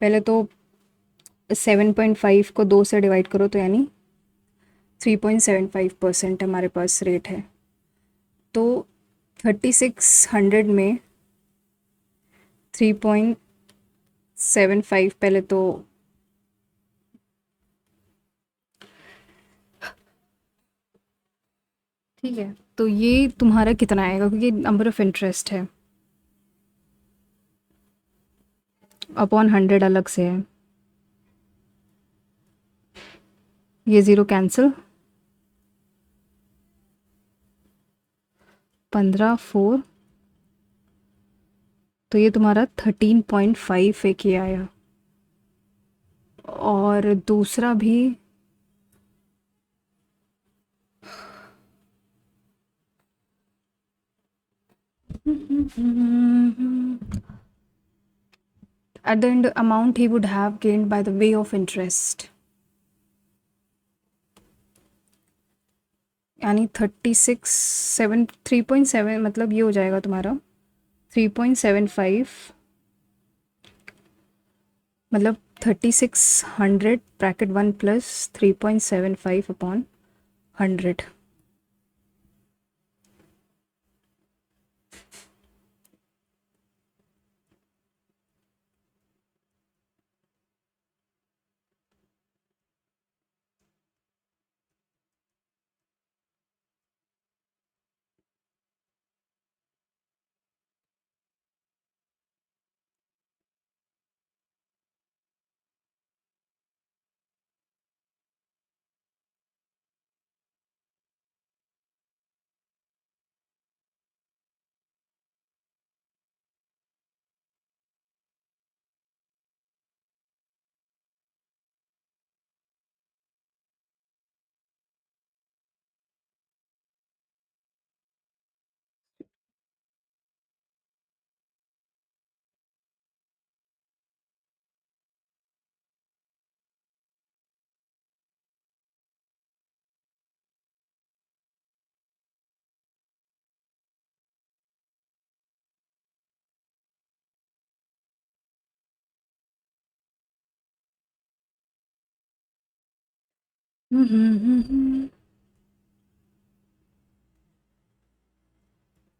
पहले तो 7.5 को 2 से डिवाइड करो तो यानी 3.75% हमारे पास रेट है। तो 3600 में 3.75 पहले तो ठीक है। तो ये तुम्हारा कितना आएगा, क्योंकि नंबर ऑफ इंटरेस्ट है अपॉन 100 अलग से है। ये 0 कैंसिल, 15 4, तो ये तुम्हारा 13.5 एक ये आया। और दूसरा भी at the end amount he would have gained by the way of interest, यानी 3.7 मतलब ये हो जाएगा तुम्हारा 3.75, मतलब 3600 ब्रैकेट 1 प्लस 3.75 अपॉन 100।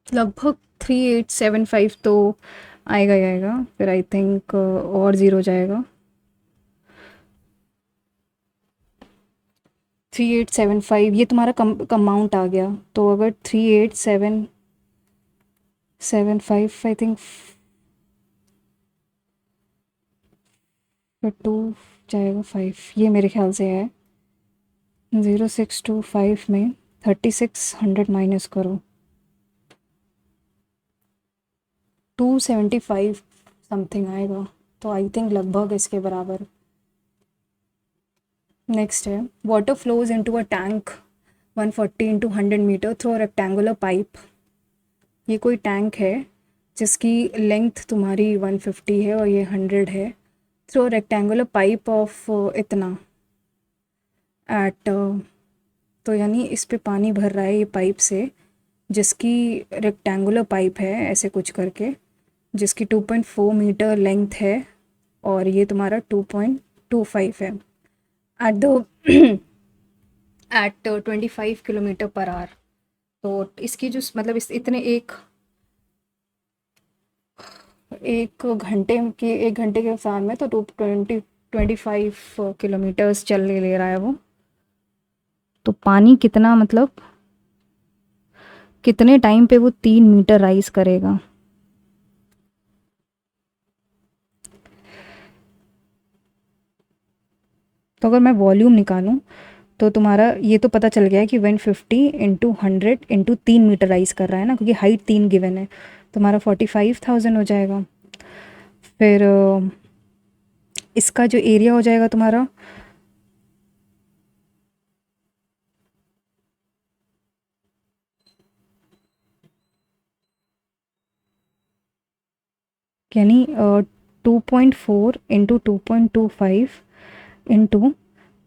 लगभग 3875 तो आएगा ही आएगा, फिर आई थिंक और ज़ीरो जाएगा। 3875 ये तुम्हारा कम अमाउंट आ गया। तो अगर 3875 आई थिंक फिर 2 जाएगा 5, ये मेरे ख्याल से है। 0625 में 3600 माइनस करो, 275 समथिंग आएगा। तो आई थिंक लगभग इसके बराबर। नेक्स्ट है water flows into a tank 140 into 100 metre through a rectangular pipe. ये कोई टैंक है जिसकी लेंथ तुम्हारी 150 है और ये 100 है, थ्रू रेक्टेंगुलर पाइप ऑफ इतना एट, तो यानी इस पे पानी भर रहा है ये पाइप से, जिसकी रेक्टेंगुलर पाइप है ऐसे कुछ करके, जिसकी 2.4 मीटर लेंथ है और ये तुम्हारा 2.25 है at the at 25 kilometre per hour. तो इसकी जो मतलब इस इतने एक घंटे के साथ में तो 25 किलोमीटर्स चल ले रहा है वो। तो पानी कितना मतलब कितने टाइम पे वो 3 मीटर राइज करेगा? तो अगर मैं वॉल्यूम निकालूं तो तुम्हारा ये तो पता चल गया है कि 150 इंटू 100 इंटू 3 मीटर राइज कर रहा है ना, क्योंकि हाइट 3 गिवन है। तुम्हारा 45,000 हो जाएगा। फिर इसका जो एरिया हो जाएगा तुम्हारा यानी 2.4 इंटू 2.25 इंटू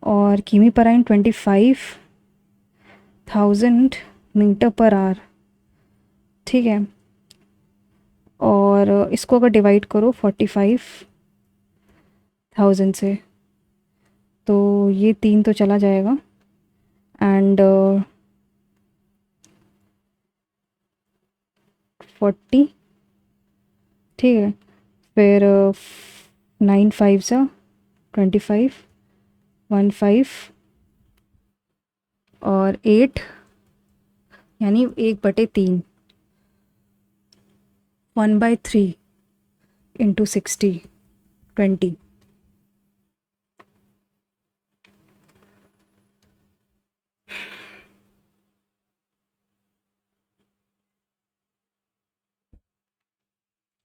और किमी पर आइन 25,000 मीटर पर आवर, ठीक है। और इसको अगर डिवाइड करो 45,000 से, तो ये 3 तो चला जाएगा एंड 40, ठीक है। फिर 9 5 सा 25, 15 और 8, यानी 1/3, 1/3 इंटू 60, 20।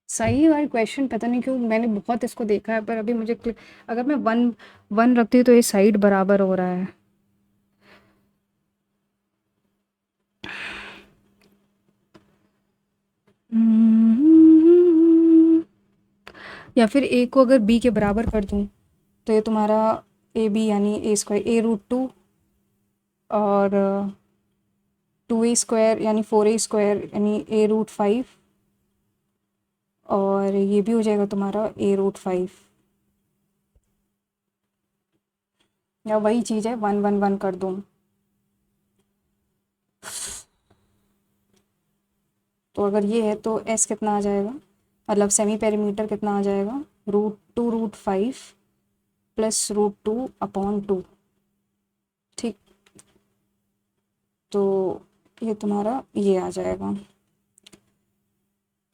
सही है यार क्वेश्चन, पता नहीं क्यों मैंने बहुत इसको देखा है, पर अभी मुझे अगर मैं वन वन रखती हूँ तो ये साइड बराबर हो रहा है। या फिर ए को अगर बी के बराबर कर दूँ तो ये तुम्हारा ए बी यानी A² A√2 और 2A² यानी 4A² यानी A√5, और ये भी हो जाएगा तुम्हारा A√5, या वही चीज़ है 1 1 1 कर दूँ तो अगर ये है तो S कितना आ जाएगा, मतलब सेमी पेरीमीटर कितना आ जाएगा, √2√5 प्लस √2/2, ठीक। तो ये तुम्हारा ये आ जाएगा,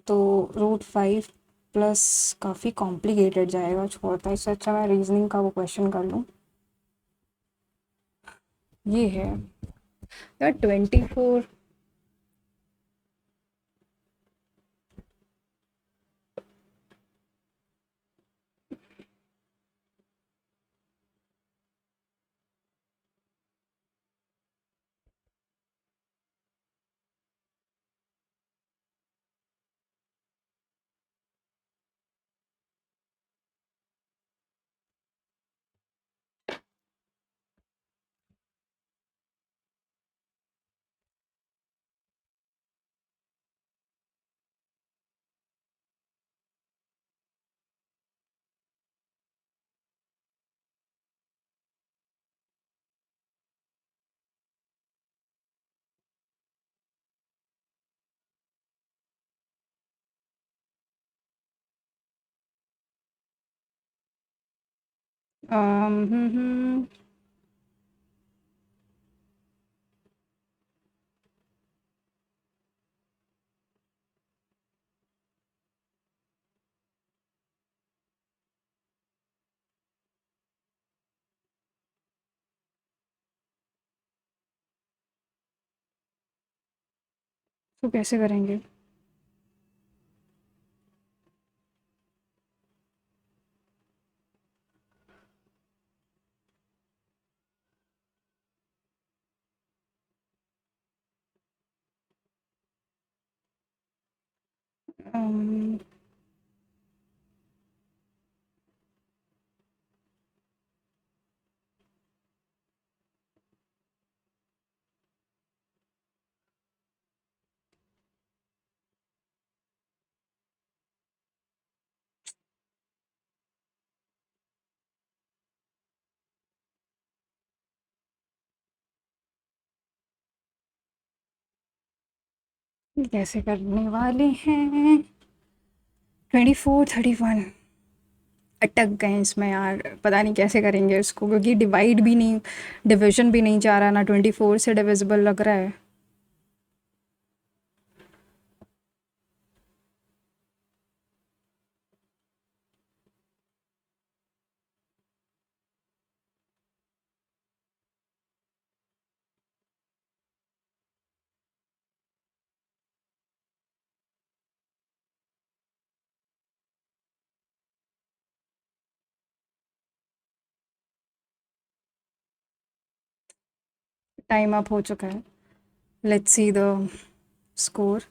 तो √5 प्लस, काफ़ी कॉम्प्लिकेटेड जाएगा, छोड़ता है इससे अच्छा मैं रीजनिंग का वो क्वेश्चन कर लूँ। ये है यार 24, तो कैसे करेंगे? अम, कैसे करने वाले हैं? 24 31, अटक गए इसमें यार, पता नहीं कैसे करेंगे इसको, क्योंकि डिवाइड भी नहीं, डिवीजन भी नहीं जा रहा ना, 24 से डिविजिबल लग रहा है। टाइम अप हो चुका है, लेट्स सी द स्कोर।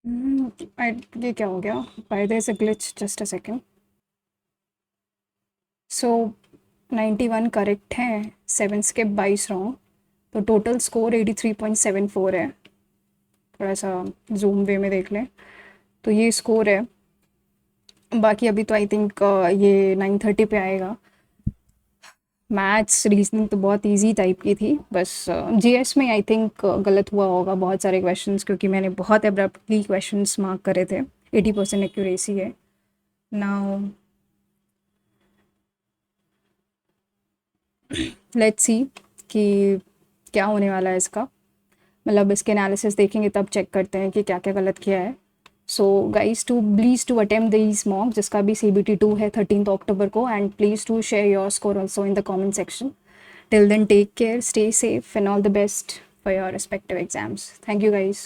ये क्या हो गया? Why there is a glitch? Just a second. So 91 correct है, 7 स्किप 22 रॉन्ग, तो टोटल स्कोर 83.74 है। थोड़ा सा जूम वे में देख लें तो ये स्कोर है। बाकी अभी तो आई थिंक ये 9:30 पे आएगा। मैथ्स रीजनिंग तो बहुत इजी टाइप की थी, बस जीएस में आई थिंक गलत हुआ होगा बहुत सारे क्वेश्चंस, क्योंकि मैंने बहुत एब्रप्टली क्वेश्चंस मार्क करे थे। 80% एक्यूरेसी है। नाउ लेट्स सी कि क्या होने वाला है इसका। मतलब इसके एनालिसिस देखेंगे तब चेक करते हैं कि क्या क्या गलत किया है। So guys to please to attempt this mock, जिसका भी CBT 2 है 13 अक्टूबर को, and please to share your score also in the comment section. Till then, take care, stay safe, and all the best for your respective exams. Thank you, guys.